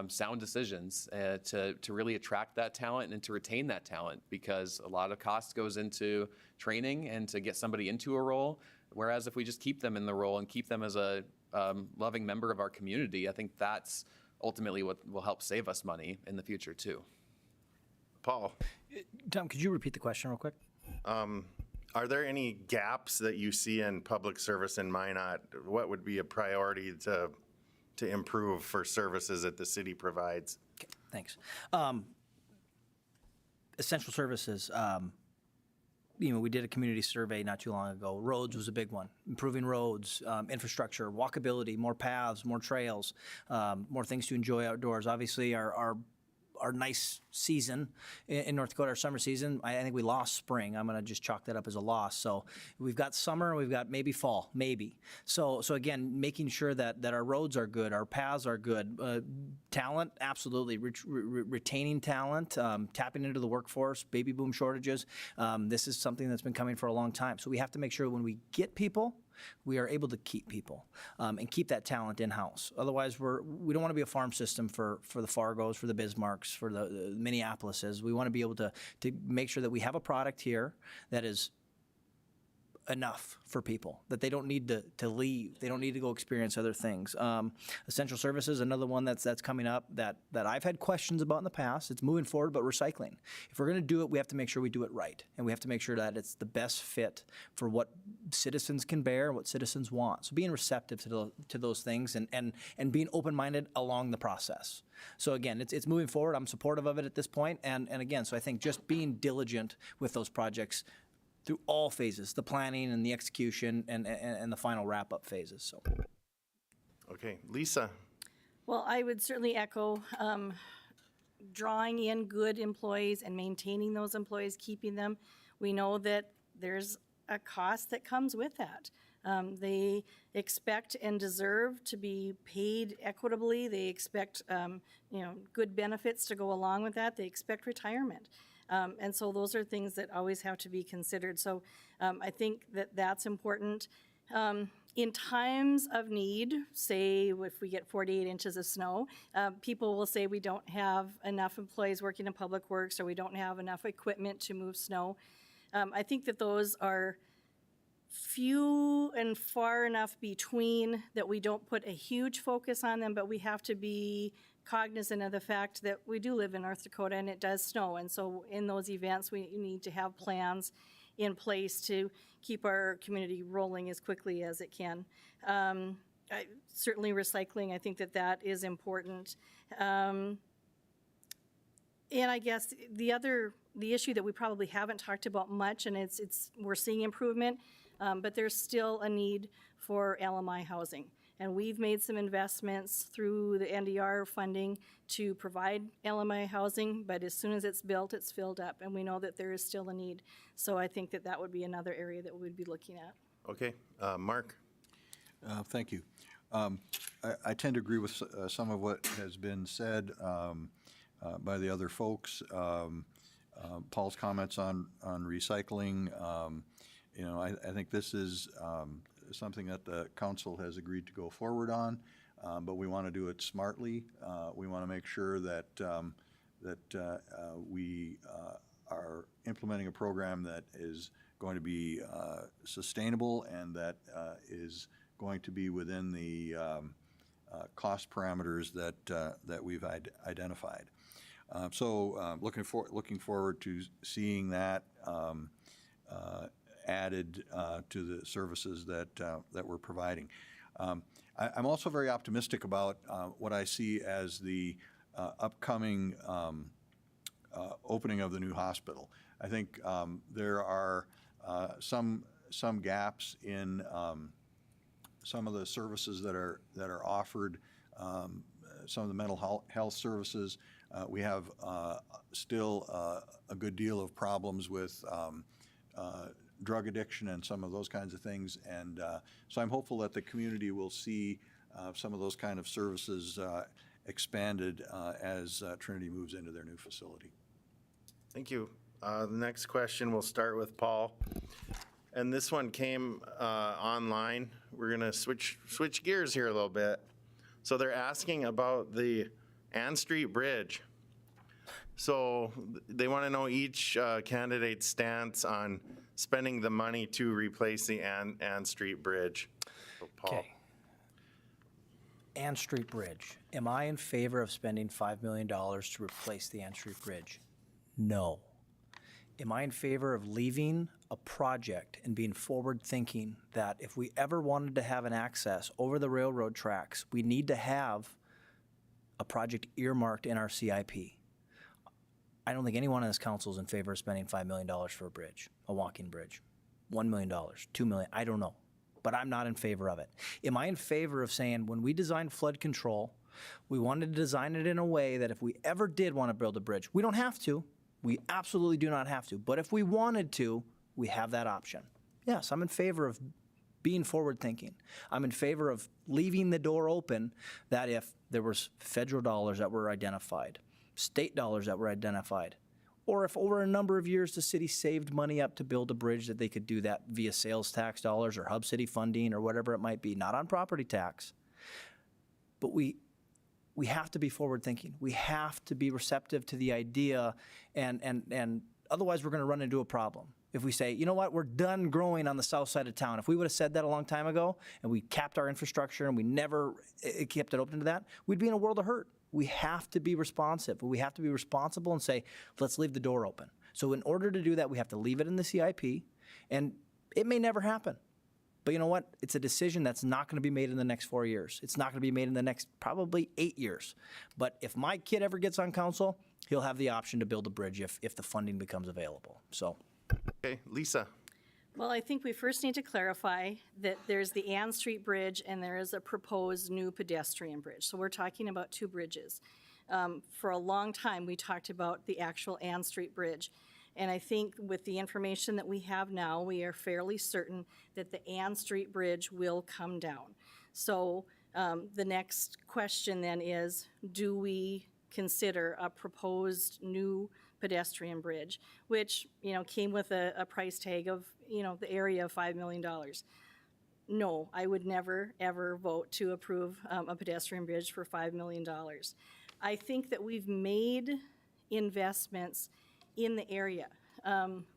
sound decisions to really attract that talent and to retain that talent, because a lot of cost goes into training and to get somebody into a role. Whereas if we just keep them in the role and keep them as a loving member of our community, I think that's ultimately what will help save us money in the future too. Paul? Tom, could you repeat the question real quick? Are there any gaps that you see in public service in Minot? What would be a priority to improve for services that the city provides? Okay, thanks. Essential services. We did a community survey not too long ago. Roads was a big one. Improving roads, infrastructure, walkability, more paths, more trails, more things to enjoy outdoors. Obviously, our nice season in North Dakota, our summer season, I think we lost spring. I'm going to just chalk that up as a loss. So we've got summer, we've got maybe fall, maybe. So again, making sure that our roads are good, our paths are good. Talent, absolutely. Retaining talent, tapping into the workforce, baby boom shortages. This is something that's been coming for a long time. So we have to make sure when we get people, we are able to keep people and keep that talent in-house. Otherwise, we don't want to be a farm system for the Fargos, for the Bismarcks, for the Minneapolises. We want to be able to make sure that we have a product here that is enough for people, that they don't need to leave. They don't need to go experience other things. Essential services, another one that's coming up that I've had questions about in the past. It's moving forward, but recycling. If we're going to do it, we have to make sure we do it right. And we have to make sure that it's the best fit for what citizens can bear, what citizens want. So being receptive to those things and being open-minded along the process. So again, it's moving forward. I'm supportive of it at this point. And again, so I think just being diligent with those projects through all phases, the planning and the execution and the final wrap-up phases. So, okay, Lisa. Well, I would certainly echo drawing in good employees and maintaining those employees, keeping them. We know that there's a cost that comes with that. They expect and deserve to be paid equitably. They expect, good benefits to go along with that. They expect retirement. And so those are things that always have to be considered. So I think that that's important. In times of need, say if we get 48 inches of snow, people will say we don't have enough employees working in public works, or we don't have enough equipment to move snow. I think that those are few and far enough between that we don't put a huge focus on them, but we have to be cognizant of the fact that we do live in North Dakota and it does snow. And so in those events, we need to have plans in place to keep our community rolling as quickly as it can. Certainly recycling, I think that that is important. And I guess the issue that we probably haven't talked about much, and we're seeing improvement, but there's still a need for LMI housing. And we've made some investments through the NDR funding to provide LMI housing, but as soon as it's built, it's filled up, and we know that there is still a need. So I think that that would be another area that we'd be looking at. Okay, Mark? Thank you. I tend to agree with some of what has been said by the other folks. Paul's comments on recycling. I think this is something that the council has agreed to go forward on, but we want to do it smartly. We want to make sure that we are implementing a program that is going to be sustainable and that is going to be within the cost parameters that we've identified. Looking forward to seeing that added to the services that we're providing. I'm also very optimistic about what I see as the upcoming opening of the new hospital. I think there are some gaps in some of the services that are offered, some of the mental health services. We have still a good deal of problems with drug addiction and some of those kinds of things. And so I'm hopeful that the community will see some of those kind of services expanded as Trinity moves into their new facility. Thank you. The next question, we'll start with Paul. And this one came online. We're going to switch gears here a little bit. So they're asking about the Ann Street Bridge. So they want to know each candidate's stance on spending the money to replace the Ann Street Bridge. So Paul. Okay. Ann Street Bridge. Am I in favor of spending $5 million to replace the Ann Street Bridge? No. Am I in favor of leaving a project and being forward-thinking that if we ever wanted to have an access over the railroad tracks, we need to have a project earmarked in our CIP? I don't think anyone on this council is in favor of spending $5 million for a bridge, a walking bridge. $1 million, $2 million, I don't know. But I'm not in favor of it. Am I in favor of saying when we design flood control, we wanted to design it in a way that if we ever did want to build a bridge, we don't have to. We absolutely do not have to. But if we wanted to, we have that option. Yes, I'm in favor of being forward-thinking. I'm in favor of leaving the door open that if there was federal dollars that were identified, state dollars that were identified, or if over a number of years the city saved money up to build a bridge, that they could do that via sales tax dollars or hub city funding or whatever it might be, not on property tax. But we have to be forward-thinking. We have to be receptive to the idea, and otherwise we're going to run into a problem. If we say, you know what, we're done growing on the south side of town. If we would have said that a long time ago and we capped our infrastructure and we never kept it open to that, we'd be in a world of hurt. We have to be responsive. We have to be responsible and say, let's leave the door open. So in order to do that, we have to leave it in the CIP, and it may never happen. But you know what? It's a decision that's not going to be made in the next 4 years. It's not going to be made in the next probably 8 years. But if my kid ever gets on council, he'll have the option to build a bridge if the funding becomes available. So. Okay, Lisa. Well, I think we first need to clarify that there's the Ann Street Bridge and there is a proposed new pedestrian bridge. So we're talking about two bridges. For a long time, we talked about the actual Ann Street Bridge. And I think with the information that we have now, we are fairly certain that the Ann Street Bridge will come down. So the next question then is, do we consider a proposed new pedestrian bridge, which, came with a price tag of, the area of $5 million? No, I would never, ever vote to approve a pedestrian bridge for $5 million. I think that we've made investments in the area.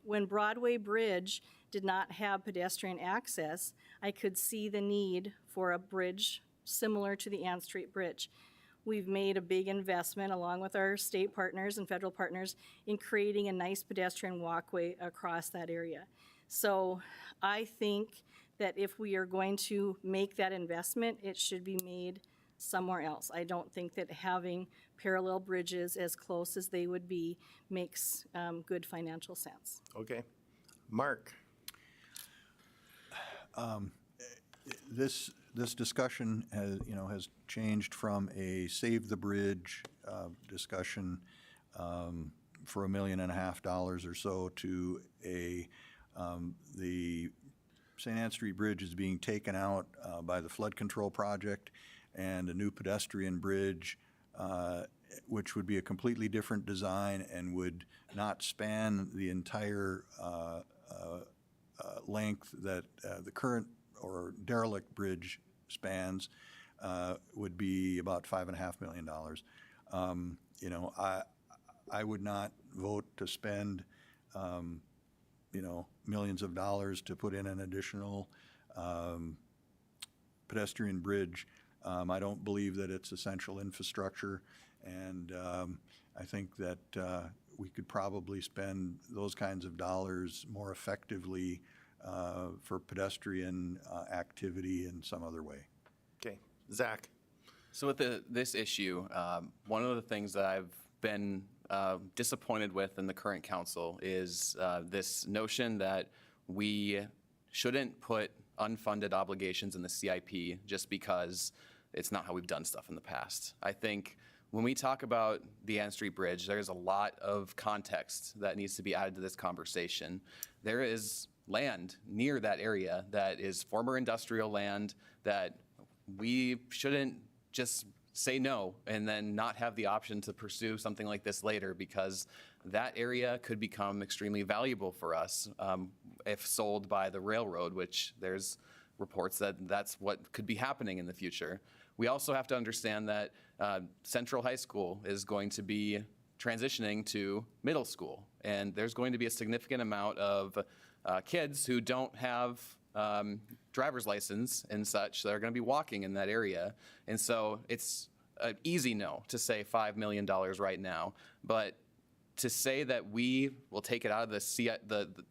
When Broadway Bridge did not have pedestrian access, I could see the need for a bridge similar to the Ann Street Bridge. We've made a big investment, along with our state partners and federal partners, in creating a nice pedestrian walkway across that area. So I think that if we are going to make that investment, it should be made somewhere else. I don't think that having parallel bridges as close as they would be makes good financial sense. Okay. Mark? This discussion has changed from a save the bridge discussion for $1.5 million or so to the St. Anne Street Bridge is being taken out by the flood control project, and a new pedestrian bridge, which would be a completely different design and would not span the entire length that the current or derelict bridge spans, would be about $5.5 million. I would not vote to spend millions of dollars to put in an additional pedestrian bridge. I don't believe that it's essential infrastructure, and I think that we could probably spend those kinds of dollars more effectively for pedestrian activity in some other way. Okay. Zach? So with this issue, one of the things that I've been disappointed with in the current council is this notion that we shouldn't put unfunded obligations in the CIP just because it's not how we've done stuff in the past. I think when we talk about the Ann Street Bridge, there's a lot of context that needs to be added to this conversation. There is land near that area that is former industrial land that we shouldn't just say no and then not have the option to pursue something like this later, because that area could become extremely valuable for us if sold by the railroad, which there's reports that that's what could be happening in the future. We also have to understand that Central High School is going to be transitioning to middle school, and there's going to be a significant amount of kids who don't have driver's license and such that are going to be walking in that area. And so it's an easy no to say $5 million right now, but to say that we will take it out of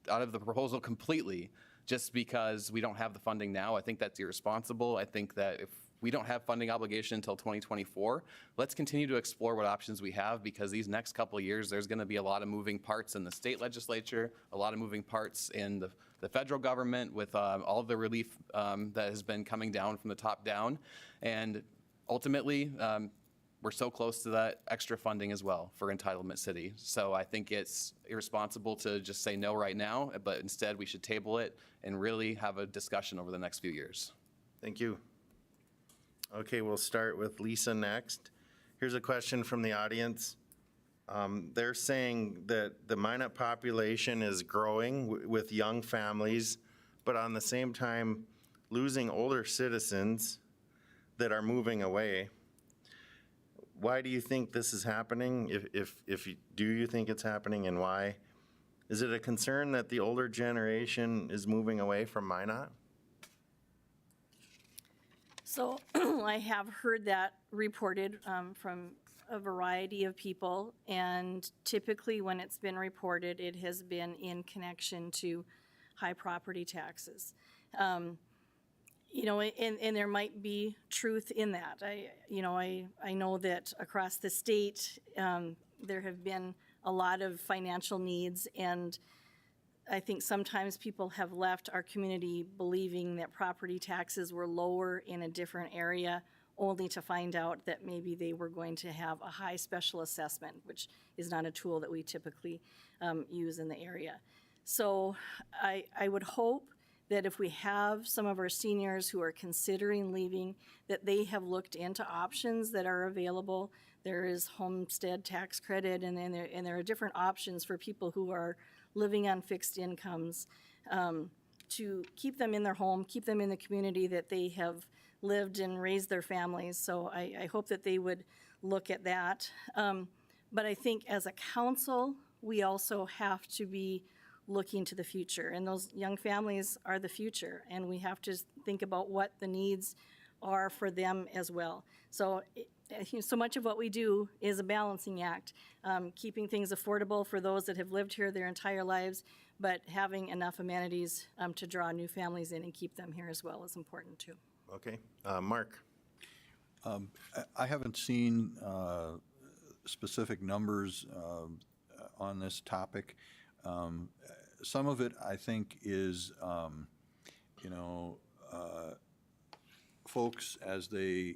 out of the proposal completely just because we don't have the funding now, I think that's irresponsible. I think that if we don't have funding obligation until 2024, let's continue to explore what options we have, because these next couple of years, there's going to be a lot of moving parts in the state legislature, a lot of moving parts in the federal government with all of the relief that has been coming down from the top down. And ultimately, we're so close to that extra funding as well for Entitlement City. So I think it's irresponsible to just say no right now, but instead we should table it and really have a discussion over the next few years. Thank you. Okay, we'll start with Lisa next. Here's a question from the audience. They're saying that the Minot population is growing with young families, but on the same time losing older citizens that are moving away. Why do you think this is happening? Do you think it's happening, and why? Is it a concern that the older generation is moving away from Minot? So I have heard that reported from a variety of people, and typically when it's been reported, it has been in connection to high property taxes. And there might be truth in that. I know that across the state, there have been a lot of financial needs, and I think sometimes people have left our community believing that property taxes were lower in a different area, only to find out that maybe they were going to have a high special assessment, which is not a tool that we typically use in the area. So I would hope that if we have some of our seniors who are considering leaving, that they have looked into options that are available. There is homestead tax credit, and there are different options for people who are living on fixed incomes to keep them in their home, keep them in the community that they have lived and raised their families. So I hope that they would look at that. But I think as a council, we also have to be looking to the future, and those young families are the future, and we have to think about what the needs are for them as well. So so much of what we do is a balancing act, keeping things affordable for those that have lived here their entire lives, but having enough amenities to draw new families in and keep them here as well is important too. Okay, Mark. I haven't seen specific numbers on this topic. Some of it, I think, is, folks as they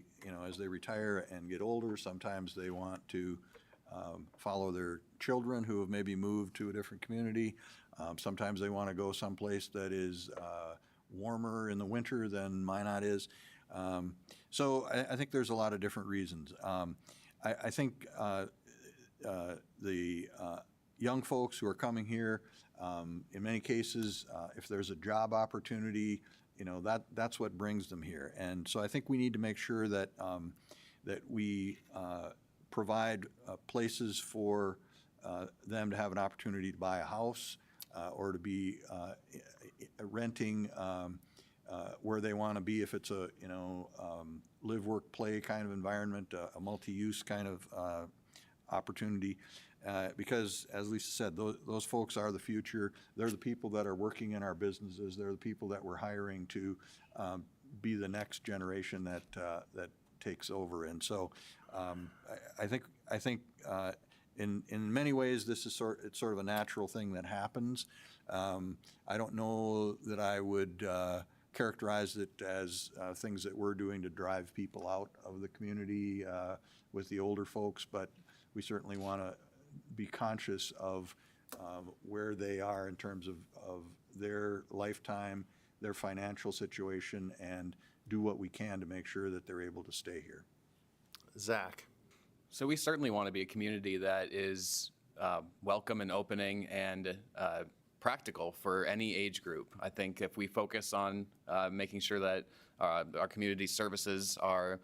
retire and get older, sometimes they want to follow their children who have maybe moved to a different community. Sometimes they want to go someplace that is warmer in the winter than Minot is. So I think there's a lot of different reasons. I think the young folks who are coming here, in many cases, if there's a job opportunity, that's what brings them here. And so I think we need to make sure that that we provide places for them to have an opportunity to buy a house or to be renting where they want to be, if it's a live, work, play kind of environment, a multi-use kind of opportunity. Because, as Lisa said, those folks are the future. They're the people that are working in our businesses. They're the people that we're hiring to be the next generation that takes over. And so, I think in many ways this is it's sort of a natural thing that happens. I don't know that I would characterize it as things that we're doing to drive people out of the community with the older folks, but we certainly want to be conscious of where they are in terms of their lifetime, their financial situation, and do what we can to make sure that they're able to stay here. Zach. So we certainly want to be a community that is welcome and opening and practical for any age group. I think if we focus on making sure that our community services are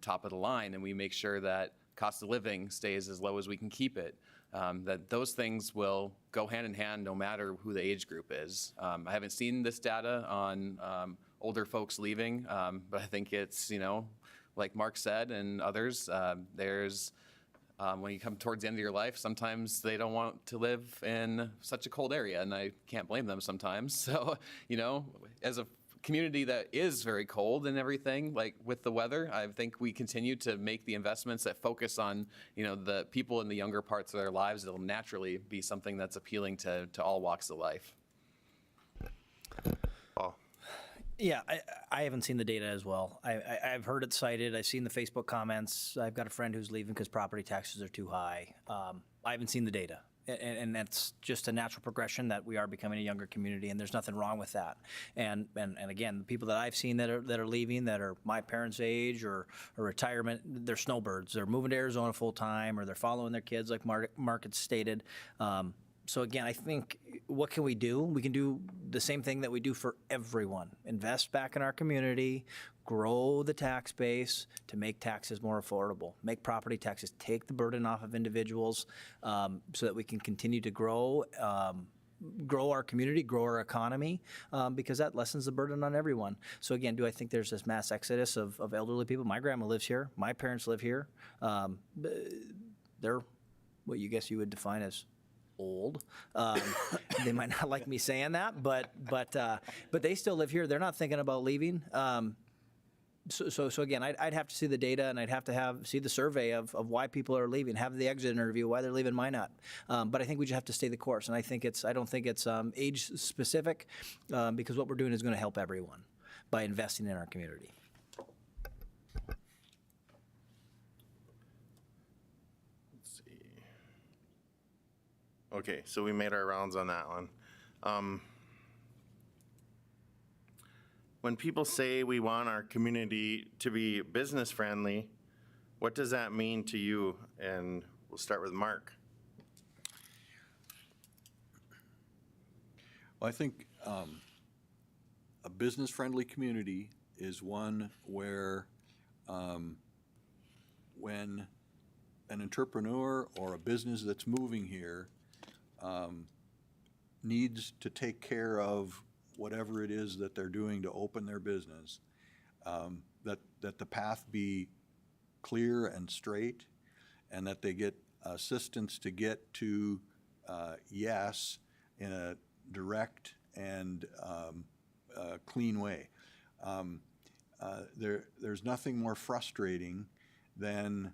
top of the line, and we make sure that cost of living stays as low as we can keep it, that those things will go hand in hand no matter who the age group is. I haven't seen this data on older folks leaving, but I think it's, like Mark said and others, there's when you come towards the end of your life, sometimes they don't want to live in such a cold area, and I can't blame them sometimes. So, as a community that is very cold and everything, like with the weather, I think we continue to make the investments that focus on, the people in the younger parts of their lives. It'll naturally be something that's appealing to all walks of life. Paul. Yeah, I haven't seen the data as well. I've heard it cited. I've seen the Facebook comments. I've got a friend who's leaving because property taxes are too high. I haven't seen the data. And that's just a natural progression that we are becoming a younger community, and there's nothing wrong with that. And again, the people that I've seen that are leaving, that are my parents' age or retirement, they're snowbirds. They're moving to Arizona full time, or they're following their kids, like Mark had stated. So again, I think, what can we do? We can do the same thing that we do for everyone. Invest back in our community, grow the tax base to make taxes more affordable, make property taxes, take the burden off of individuals, so that we can continue to grow our community, grow our economy, because that lessens the burden on everyone. So again, do I think there's this mass exodus of elderly people? My grandma lives here. My parents live here. They're what you guess you would define as old. They might not like me saying that, but they still live here. They're not thinking about leaving. So again, I'd have to see the data, and I'd have to see the survey of why people are leaving, have the exit interview, why they're leaving Minot. But I think we just have to stay the course, and I don't think it's age specific, because what we're doing is going to help everyone by investing in our community. Okay, so we made our rounds on that one. When people say we want our community to be business friendly, what does that mean to you? And we'll start with Mark. Well, I think a business-friendly community is one where when an entrepreneur or a business that's moving here needs to take care of whatever it is that they're doing to open their business, that the path be clear and straight, and that they get assistance to get to yes in a direct and clean way. There's nothing more frustrating than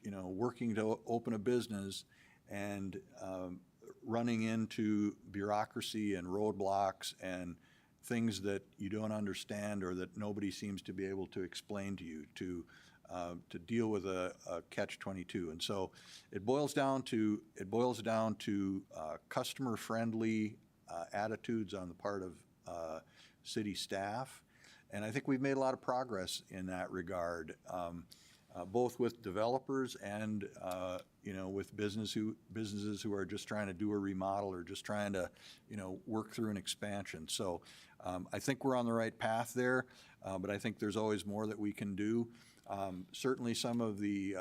working to open a business and running into bureaucracy and roadblocks and things that you don't understand or that nobody seems to be able to explain to you to deal with a catch-22. And so it boils down to customer-friendly attitudes on the part of city staff, and I think we've made a lot of progress in that regard, both with developers and with businesses who are just trying to do a remodel or just trying to work through an expansion. So I think we're on the right path there, but I think there's always more that we can do. Certainly some of the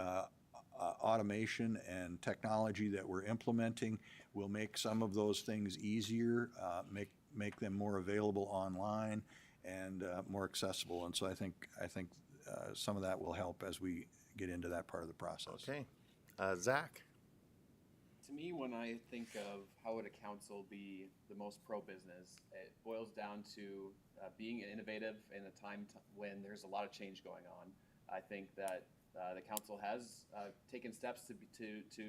automation and technology that we're implementing will make some of those things easier, make them more available online and more accessible. And so I think some of that will help as we get into that part of the process. Okay. Zach? To me, when I think of how would a council be the most pro-business, it boils down to being innovative in a time when there's a lot of change going on. I think that the council has taken steps to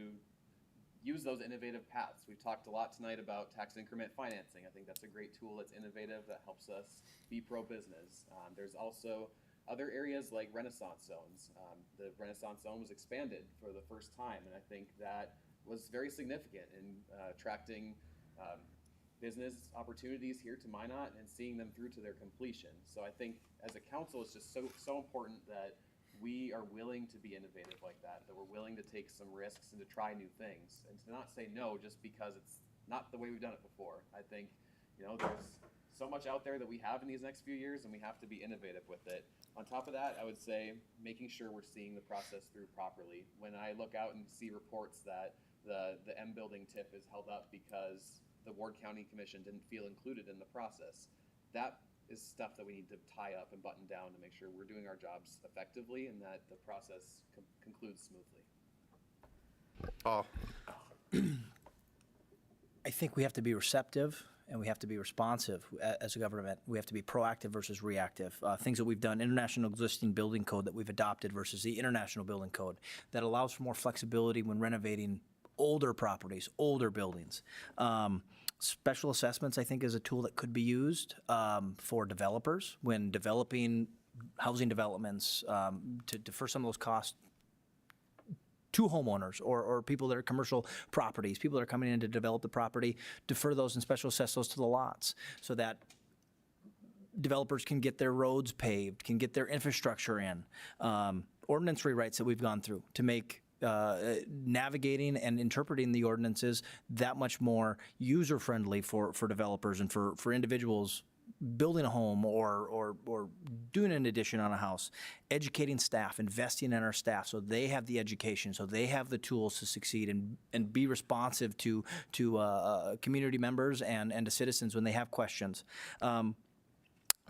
use those innovative paths. We've talked a lot tonight about tax increment financing. I think that's a great tool that's innovative, that helps us be pro-business. There's also other areas like Renaissance zones. The Renaissance zone was expanded for the first time, and I think that was very significant in attracting business opportunities here to Minot and seeing them through to their completion. So I think as a council, it's just so important that we are willing to be innovative like that we're willing to take some risks and to try new things, and to not say no just because it's not the way we've done it before. I think, there's so much out there that we have in these next few years, and we have to be innovative with it. On top of that, I would say making sure we're seeing the process through properly. When I look out and see reports that the M building TIF is held up because the Ward County Commission didn't feel included in the process, that is stuff that we need to tie up and button down to make sure we're doing our jobs effectively and that the process concludes smoothly. Paul? I think we have to be receptive and we have to be responsive as a government. We have to be proactive versus reactive. Things that we've done, international existing building code that we've adopted versus the international building code that allows for more flexibility when renovating older properties, older buildings. Special assessments, I think, is a tool that could be used for developers when developing housing developments to defer some of those costs to homeowners or people that are commercial properties, people that are coming in to develop the property, defer those and special assess those to the lots so that developers can get their roads paved, can get their infrastructure in. Ordinance rewrites that we've gone through to make navigating and interpreting the ordinances that much more user-friendly for developers and for individuals building a home or doing an addition on a house, educating staff, investing in our staff so they have the education, so they have the tools to succeed and be responsive to community members and to citizens when they have questions.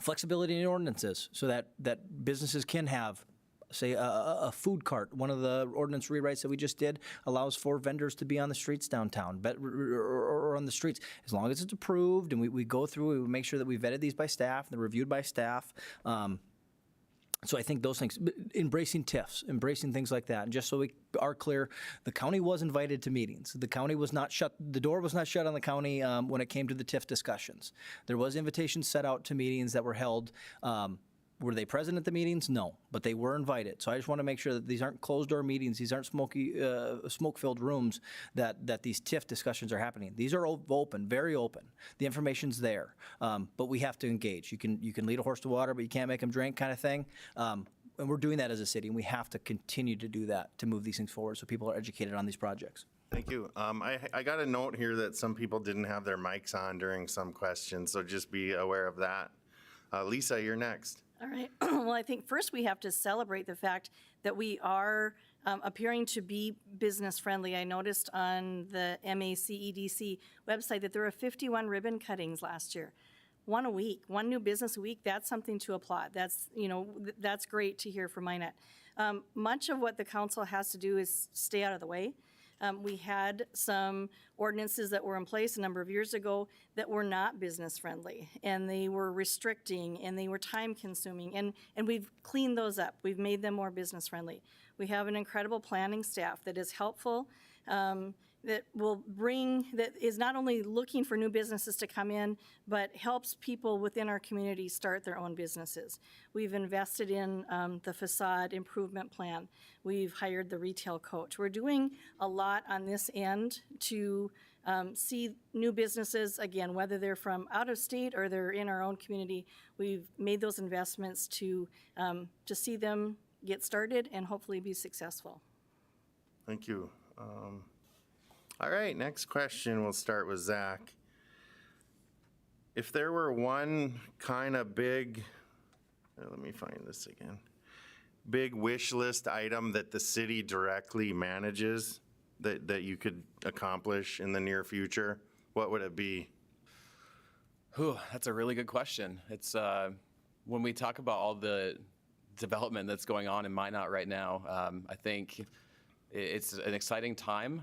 Flexibility in ordinances so that businesses can have, say, a food cart. One of the ordinance rewrites that we just did allows for vendors to be on the streets downtown, or on the streets, as long as it's approved, and we go through, we make sure that we vetted these by staff, they're reviewed by staff. So I think those things, embracing TIFs, embracing things like that, and just so we are clear, the county was invited to meetings. The county was not shut, the door was not shut on the county when it came to the TIF discussions. There was invitations set out to meetings that were held Were they present at the meetings? No, but they were invited. So I just want to make sure that these aren't closed-door meetings, these aren't smoke-filled rooms, that these TIF discussions are happening. These are open, very open. The information's there, but we have to engage. You can lead a horse to water, but you can't make them drink, kind of thing. And we're doing that as a city, and we have to continue to do that to move these things forward so people are educated on these projects. Thank you. I got a note here that some people didn't have their mics on during some questions, so just be aware of that. Lisa, you're next. All right. Well, I think first we have to celebrate the fact that we are appearing to be business friendly. I noticed on the MAC EDC website that there were 51 ribbon cuttings last year. One a week, one new business a week, that's something to applaud. That's, that's great to hear from Minot. Much of what the council has to do is stay out of the way. We had some ordinances that were in place a number of years ago that were not business friendly, and they were restricting, and they were time consuming, and we've cleaned those up. We've made them more business friendly. We have an incredible planning staff that is helpful, that is not only looking for new businesses to come in, but helps people within our community start their own businesses. We've invested in the facade improvement plan. We've hired the retail coach. We're doing a lot on this end to see new businesses, again, whether they're from out of state or they're in our own community. We've made those investments to see them get started and hopefully be successful. Thank you. All right, next question, we'll start with Zach. If there were one kind of big, let me find this again, big wish list item that the city directly manages that you could accomplish in the near future, what would it be? That's a really good question. It's when we talk about all the development that's going on in Minot right now, I think it's an exciting time.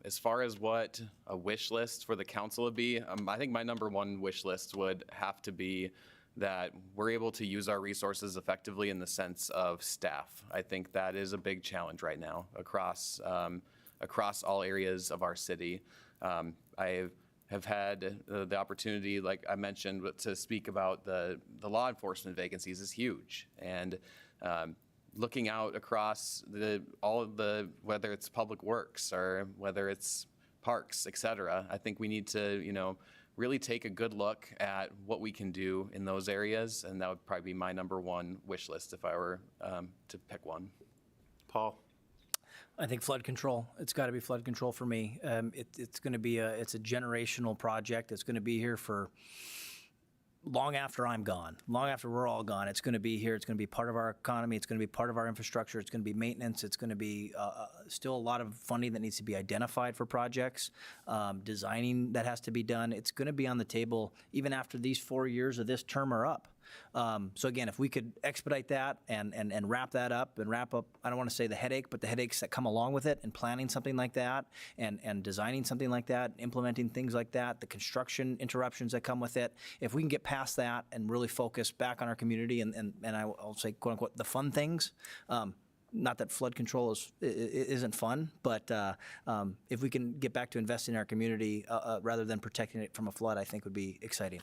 As far as what a wish list for the council would be, I think my number one wish list would have to be that we're able to use our resources effectively in the sense of staff. I think that is a big challenge right now across all areas of our city. I have had the opportunity, like I mentioned, to speak about the law enforcement vacancies is huge. And looking out across all of the, whether it's public works or whether it's parks, et cetera, I think we need to, really take a good look at what we can do in those areas. And that would probably be my number one wish list if I were to pick one. Paul? I think flood control. It's got to be flood control for me. It's going to be it's a generational project. It's going to be here for long after I'm gone, long after we're all gone. It's going to be here. It's going to be part of our economy. It's going to be part of our infrastructure. It's going to be maintenance. It's going to be still a lot of funding that needs to be identified for projects, designing that has to be done. It's going to be on the table even after these 4 years of this term are up. So again, if we could expedite that and wrap that up and wrap up, I don't want to say the headache, but the headaches that come along with it and planning something like that and designing something like that, implementing things like that, the construction interruptions that come with it. If we can get past that and really focus back on our community and I'll say, quote unquote, the fun things, not that flood control isn't fun, but if we can get back to investing in our community rather than protecting it from a flood, I think would be exciting.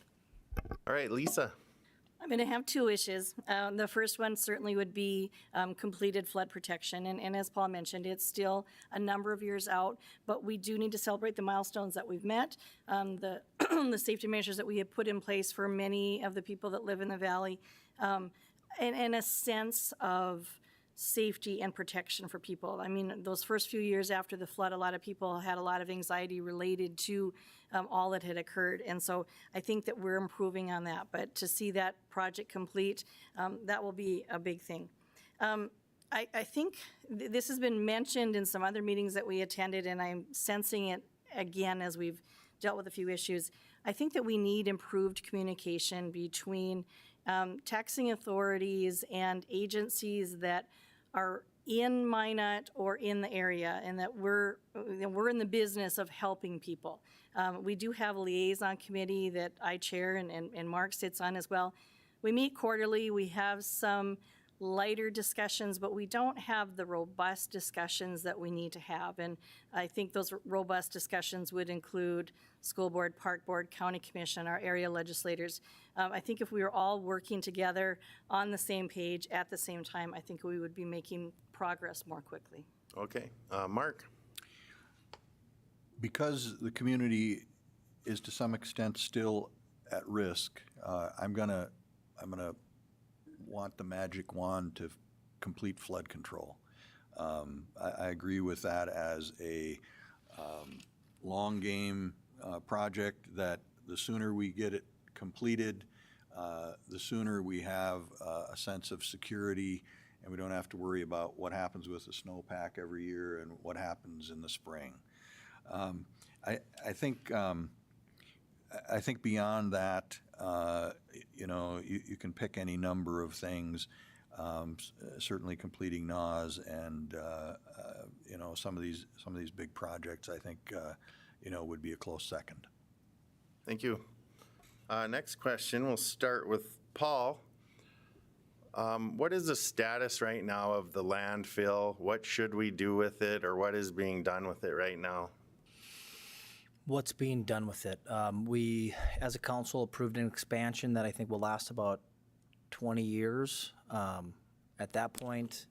All right, Lisa. I'm going to have two wishes. The first one certainly would be completed flood protection. And as Paul mentioned, it's still a number of years out, but we do need to celebrate the milestones that we've met, the safety measures that we have put in place for many of the people that live in the valley, and a sense of safety and protection for people. I mean, those first few years after the flood, a lot of people had a lot of anxiety related to all that had occurred. And so I think that we're improving on that. But to see that project complete, that will be a big thing. I think this has been mentioned in some other meetings that we attended, and I'm sensing it again as we've dealt with a few issues. I think that we need improved communication between taxing authorities and agencies that are in Minot or in the area, and that we're in the business of helping people. We do have a liaison committee that I chair and Mark sits on as well. We meet quarterly. We have some lighter discussions, but we don't have the robust discussions that we need to have. And I think those robust discussions would include school board, park board, county commission, our area legislators. I think if we were all working together on the same page at the same time, I think we would be making progress more quickly. Okay, Mark? Because the community is to some extent still at risk, I'm gonna want the magic wand to complete flood control. I agree with that as a long game project, that the sooner we get it completed, the sooner we have a sense of security, and we don't have to worry about what happens with the snowpack every year and what happens in the spring. I think beyond that, you can pick any number of things. Certainly completing NAWS and some of these big projects, I think would be a close second. Thank you. Next question, we'll start with Paul. What is the status right now of the landfill? What should we do with it, or what is being done with it right now? What's being done with it? We, as a council, approved an expansion that I think will last about 20 years. At that point,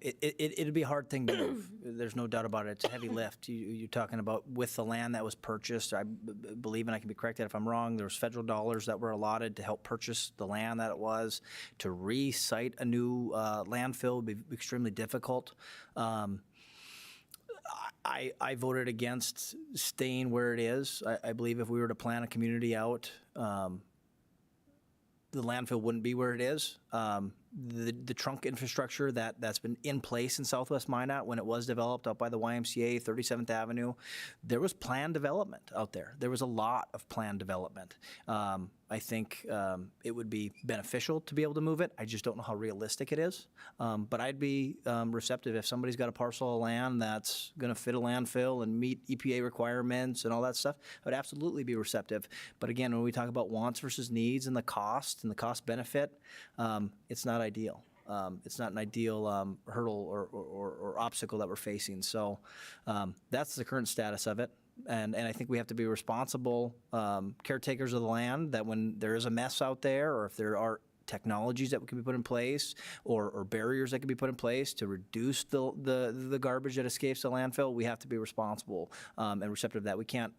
it'd be a hard thing to move. There's no doubt about it. It's a heavy lift. You're talking about with the land that was purchased. I believe, and I can be corrected if I'm wrong, there was federal dollars that were allotted to help purchase the land that it was. To re-site a new landfill would be extremely difficult. I voted against staying where it is. I believe if we were to plan a community out, the landfill wouldn't be where it is. The trunk infrastructure that's been in place in Southwest Minot when it was developed out by the YMCA, 37th Avenue, there was planned development out there. There was a lot of planned development. I think it would be beneficial to be able to move it. I just don't know how realistic it is. But I'd be receptive if somebody's got a parcel of land that's going to fit a landfill and meet EPA requirements and all that stuff. I'd absolutely be receptive. But again, when we talk about wants versus needs and the cost benefit, it's not ideal. It's not an ideal hurdle or obstacle that we're facing. So that's the current status of it. And I think we have to be responsible caretakers of the land, that when there is a mess out there, or if there are technologies that can be put in place, or barriers that can be put in place to reduce the garbage that escapes the landfill, we have to be responsible and receptive to that. We can't.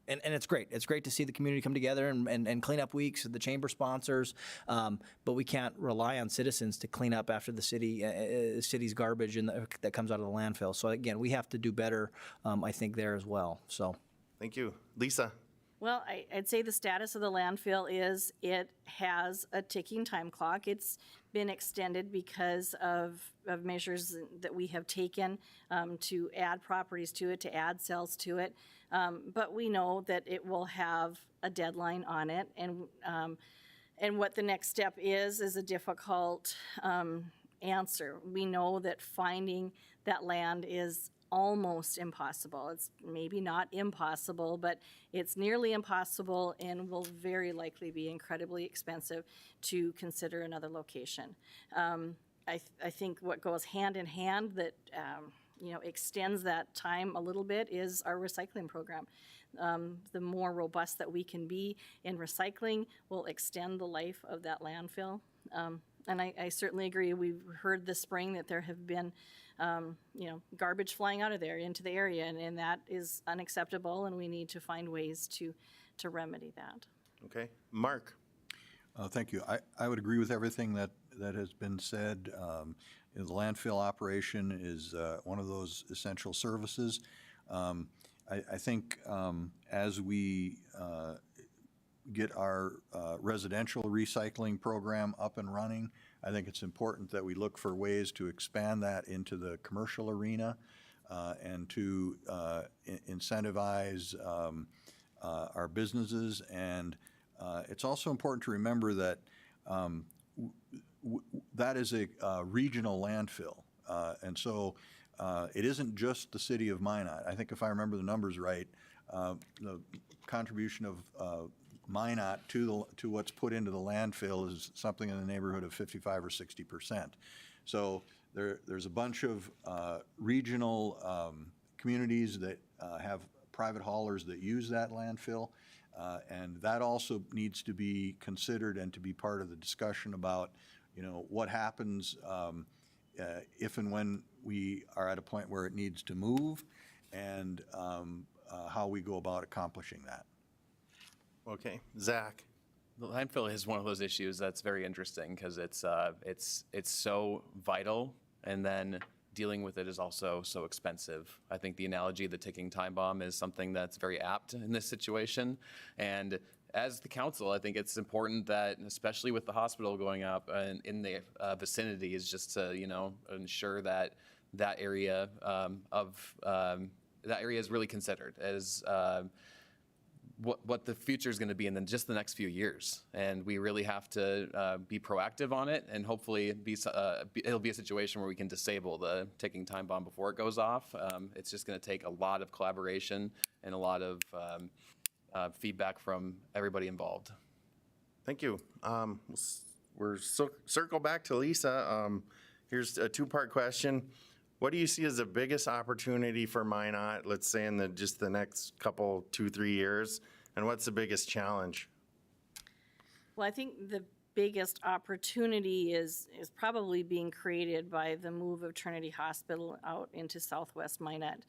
And it's great. It's great to see the community come together and clean up weeks, the chamber sponsors, but we can't rely on citizens to clean up after the city's garbage that comes out of the landfill. So again, we have to do better, I think, there as well. So, thank you. Lisa? Well, I'd say the status of the landfill is it has a ticking time clock. It's been extended because of measures that we have taken to add properties to it, to add cells to it. But we know that it will have a deadline on it. And what the next step is a difficult answer. We know that finding that land is almost impossible. It's maybe not impossible, but it's nearly impossible and will very likely be incredibly expensive to consider another location. I think what goes hand in hand that extends that time a little bit is our recycling program. The more robust that we can be in recycling will extend the life of that landfill. And I certainly agree. We've heard this spring that there have been garbage flying out of there into the area, and that is unacceptable, and we need to find ways to remedy that. Okay. Mark? Thank you. I would agree with everything that has been said. The landfill operation is one of those essential services. I think as we get our residential recycling program up and running, I think it's important that we look for ways to expand that into the commercial arena and to incentivize our businesses. And it's also important to remember that that is a regional landfill. And so it isn't just the city of Minot. I think if I remember the numbers right, the contribution of Minot to what's put into the landfill is something in the neighborhood of 55 or 60%. So there's a bunch of regional communities that have private haulers that use that landfill, and that also needs to be considered and to be part of the discussion about, what happens if and when we are at a point where it needs to move, and how we go about accomplishing that. Okay, Zach. The landfill is one of those issues that's very interesting because it's so vital, and then dealing with it is also so expensive. I think the analogy of the ticking time bomb is something that's very apt in this situation. And as the council, I think it's important that, especially with the hospital going up in the vicinity, is just to ensure that that area is really considered as what the future is going to be in just the next few years. And we really have to be proactive on it, and hopefully it'll be a situation where we can disable the ticking time bomb before it goes off. It's just going to take a lot of collaboration and a lot of feedback from everybody involved. Thank you. We're circle back to Lisa. Here's a two-part question. What do you see as the biggest opportunity for Minot, let's say in just the next couple, 2-3 years? And what's the biggest challenge? Well, I think the biggest opportunity is probably being created by the move of Trinity Hospital out into Southwest Minot.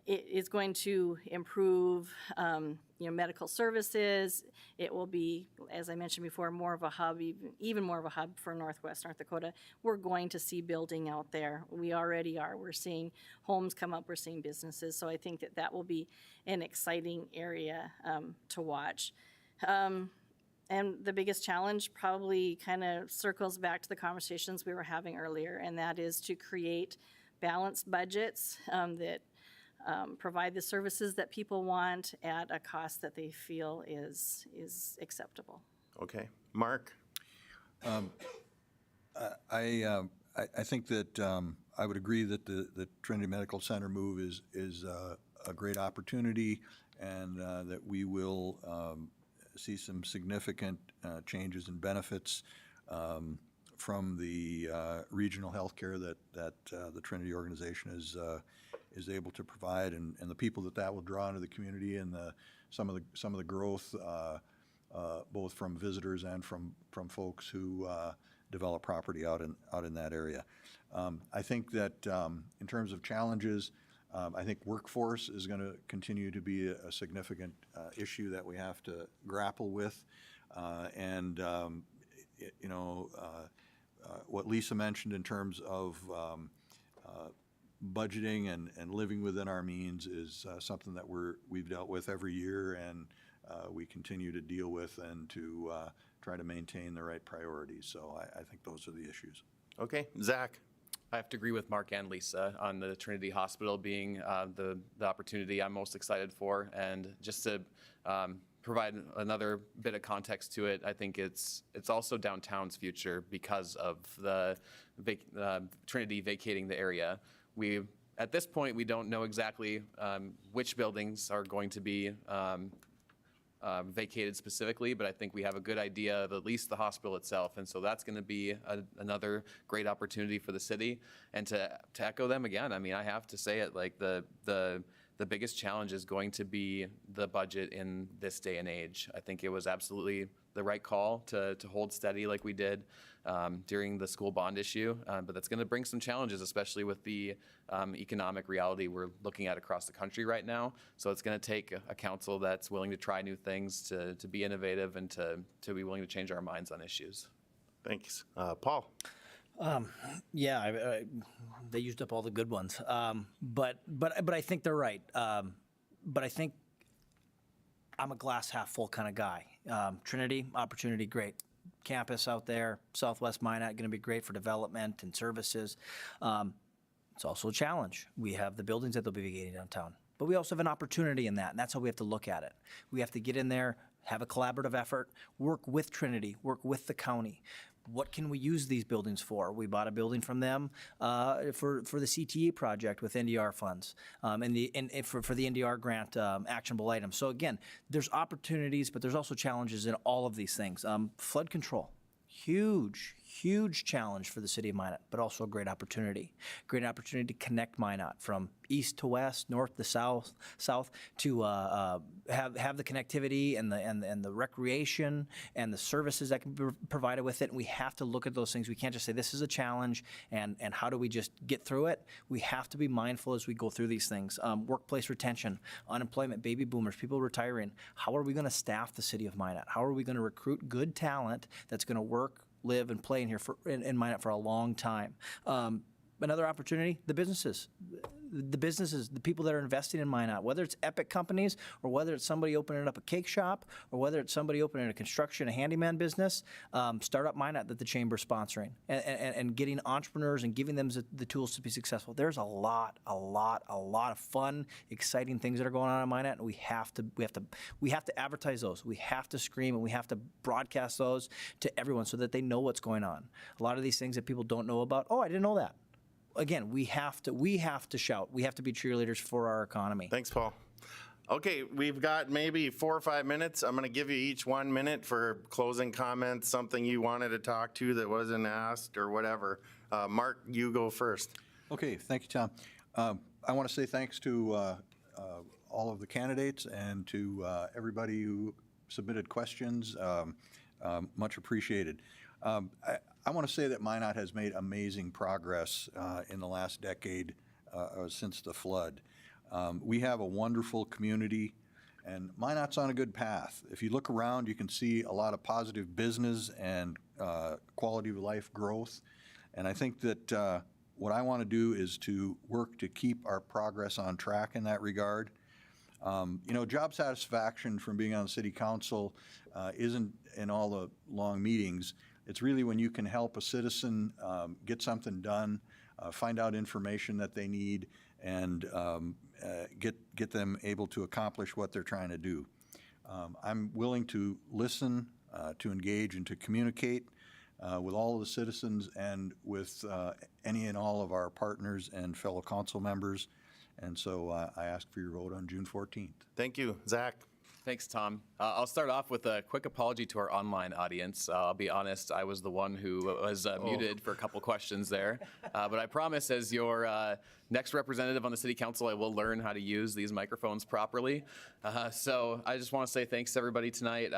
It is going to improve, medical services. It will be, as I mentioned before, more of a hub, even more of a hub for Northwest North Dakota. We're going to see building out there. We already are. We're seeing homes come up. We're seeing businesses. So I think that will be an exciting area to watch. And the biggest challenge probably kind of circles back to the conversations we were having earlier, and that is to create balanced budgets that provide the services that people want at a cost that they feel is acceptable. Okay, Mark? I think that I would agree that the Trinity Medical Center move is a great opportunity, and that we will see some significant changes and benefits from the regional health care that the Trinity organization is able to provide, and the people that will draw into the community, and some of the growth, both from visitors and from folks who develop property out in that area. I think that in terms of challenges, I think workforce is going to continue to be a significant issue that we have to grapple with, and what Lisa mentioned in terms of budgeting and living within our means is something that we've dealt with every year, and we continue to deal with and to try to maintain the right priorities. So I think those are the issues. Okay, Zach? I have to agree with Mark and Lisa on the Trinity Hospital being the opportunity I'm most excited for. And just to provide another bit of context to it, I think it's also downtown's future because of the Trinity vacating the area. At this point, we don't know exactly which buildings are going to be vacated specifically, but I think we have a good idea of at least the hospital itself, and so that's going to be another great opportunity for the city. And to echo them again, I mean, I have to say it, like the biggest challenge is going to be the budget in this day and age. I think it was absolutely the right call to hold steady like we did during the school bond issue, but that's going to bring some challenges, especially with the economic reality we're looking at across the country right now. So it's going to take a council that's willing to try new things, to be innovative, and to be willing to change our minds on issues. Thanks. Paul? Yeah, they used up all the good ones, but I think they're right. But I think I'm a glass half full kind of guy. Trinity opportunity, great. Campus out there, Southwest Minot, going to be great for development and services. It's also a challenge. We have the buildings that they'll be vacating downtown, but we also have an opportunity in that, and that's how we have to look at it. We have to get in there, have a collaborative effort, work with Trinity, work with the county, what can we use these buildings for? We bought a building from them for the CTE project with NDR funds and for the NDR grant actionable items. So again, there's opportunities, but there's also challenges in all of these things. Flood control. Huge challenge for the city of Minot, but also a great opportunity. Great opportunity to connect Minot from east to west, north to south to have the connectivity and the recreation and the services that can be provided with it. And we have to look at those things. We can't just say this is a challenge and how do we just get through it? We have to be mindful as we go through these things. Workplace retention, unemployment, baby boomers, people retiring. How are we going to staff the city of Minot? How are we going to recruit good talent that's going to work, live, and play in here in Minot for a long time? Another opportunity, the businesses, the people that are investing in Minot, whether it's Epic companies or whether it's somebody opening up a cake shop or whether it's somebody opening a construction, a handyman business, Startup Minot that the chamber's sponsoring and getting entrepreneurs and giving them the tools to be successful. There's a lot of fun, exciting things that are going on in Minot, and we have to advertise those. We have to scream and we have to broadcast those to everyone so that they know what's going on. A lot of these things that people don't know about, oh, I didn't know that. Again, we have to shout. We have to be cheerleaders for our economy. Thanks, Paul. Okay, we've got maybe 4 or 5 minutes. I'm going to give you each 1 minute for closing comments, something you wanted to talk to that wasn't asked or whatever. Mark, you go first. Okay, thank you, Tom. I want to say thanks to all of the candidates and to everybody who submitted questions. Much appreciated. I want to say that Minot has made amazing progress in the last decade since the flood. We have a wonderful community, and Minot's on a good path. If you look around, you can see a lot of positive business and quality of life growth. And I think that what I want to do is to work to keep our progress on track in that regard. Job satisfaction from being on the city council isn't in all the long meetings. It's really when you can help a citizen get something done, find out information that they need, and get them able to accomplish what they're trying to do. I'm willing to listen, to engage, and to communicate with all of the citizens and with any and all of our partners and fellow council members. And so I ask for your vote on June 14th. Thank you. Zach? Thanks, Tom. I'll start off with a quick apology to our online audience. I'll be honest, I was the one who was muted for a couple questions there. But I promise as your next representative on the City Council, I will learn how to use these microphones properly. So I just want to say thanks to everybody tonight.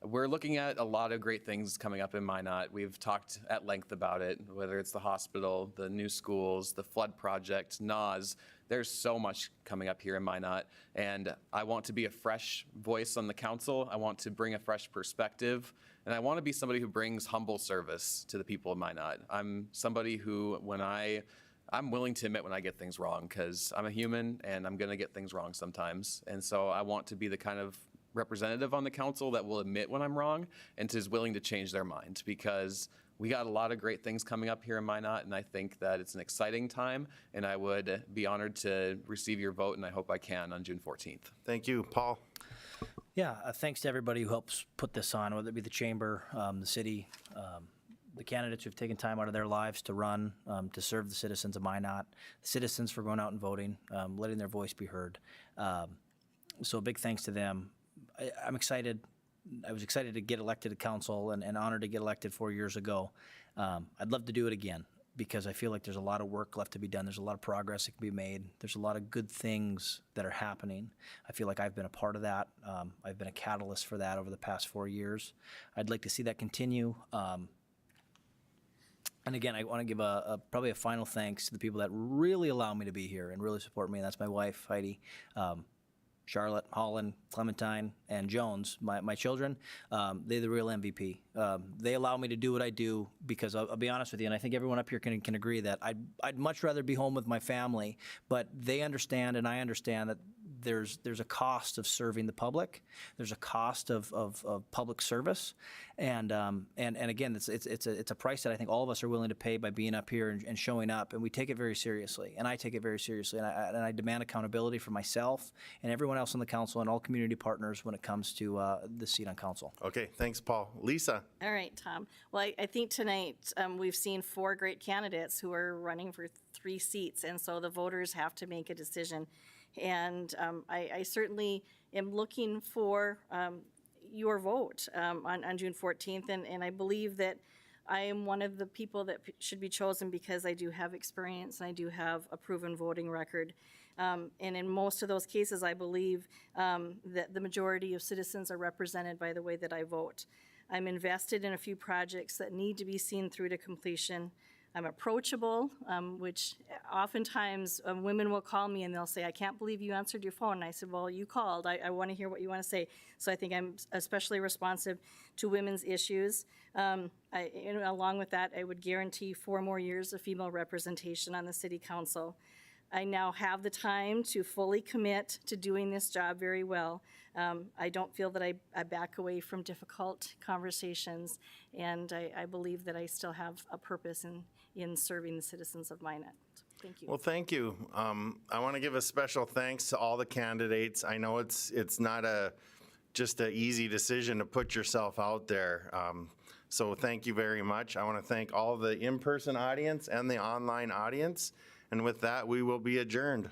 We're looking at a lot of great things coming up in Minot. We've talked at length about it, whether it's the hospital, the new schools, the flood project, NAS. There's so much coming up here in Minot, and I want to be a fresh voice on the council. I want to bring a fresh perspective, and I want to be somebody who brings humble service to the people of Minot. I'm somebody who, I'm willing to admit when I get things wrong, because I'm a human and I'm going to get things wrong sometimes. And so I want to be the kind of representative on the council that will admit when I'm wrong and is willing to change their mind, because we got a lot of great things coming up here in Minot, and I think that it's an exciting time, and I would be honored to receive your vote, and I hope I can on June 14th. Thank you. Paul? Yeah, thanks to everybody who helps put this on, whether it be the chamber, the city, the candidates who've taken time out of their lives to run, to serve the citizens of Minot, the citizens for going out and voting, letting their voice be heard. So a big thanks to them. I'm excited. I was excited to get elected to council and honored to get elected 4 years ago. I'd love to do it again because I feel like there's a lot of work left to be done. There's a lot of progress that can be made. There's a lot of good things that are happening. I feel like I've been a part of that. I've been a catalyst for that over the past 4 years. I'd like to see that continue. And again, I want to give probably a final thanks to the people that really allow me to be here and really support me. And that's my wife, Heidi, Charlotte, Holland, Clementine, and Jones, my children. They're the real MVP. They allow me to do what I do because I'll be honest with you, and I think everyone up here can agree that I'd much rather be home with my family, but they understand and I understand that there's a cost of serving the public. There's a cost of public service, and again, it's a price that I think all of us are willing to pay by being up here and showing up, and we take it very seriously, and I take it very seriously, and I demand accountability for myself and everyone else on the council and all community partners when it comes to the seat on council. Okay, thanks, Paul. Lisa? All right, Tom. Well, I think tonight we've seen 4 great candidates who are running for 3 seats, and so the voters have to make a decision. And I certainly am looking for your vote on June 14th, and I believe that I am one of the people that should be chosen because I do have experience and I do have a proven voting record. And in most of those cases, I believe that the majority of citizens are represented by the way that I vote. I'm invested in a few projects that need to be seen through to completion. I'm approachable, which oftentimes women will call me and they'll say, I can't believe you answered your phone. And I said, well, you called. I want to hear what you want to say. So I think I'm especially responsive to women's issues. Along with that, I would guarantee 4 more years of female representation on the city council. I now have the time to fully commit to doing this job very well. I don't feel that I back away from difficult conversations, and I believe that I still have a purpose in serving the citizens of Minot. Thank you. Well, thank you. I want to give a special thanks to all the candidates. I know it's not just an easy decision to put yourself out there. So thank you very much. I want to thank all the in-person audience and the online audience. And with that, we will be adjourned.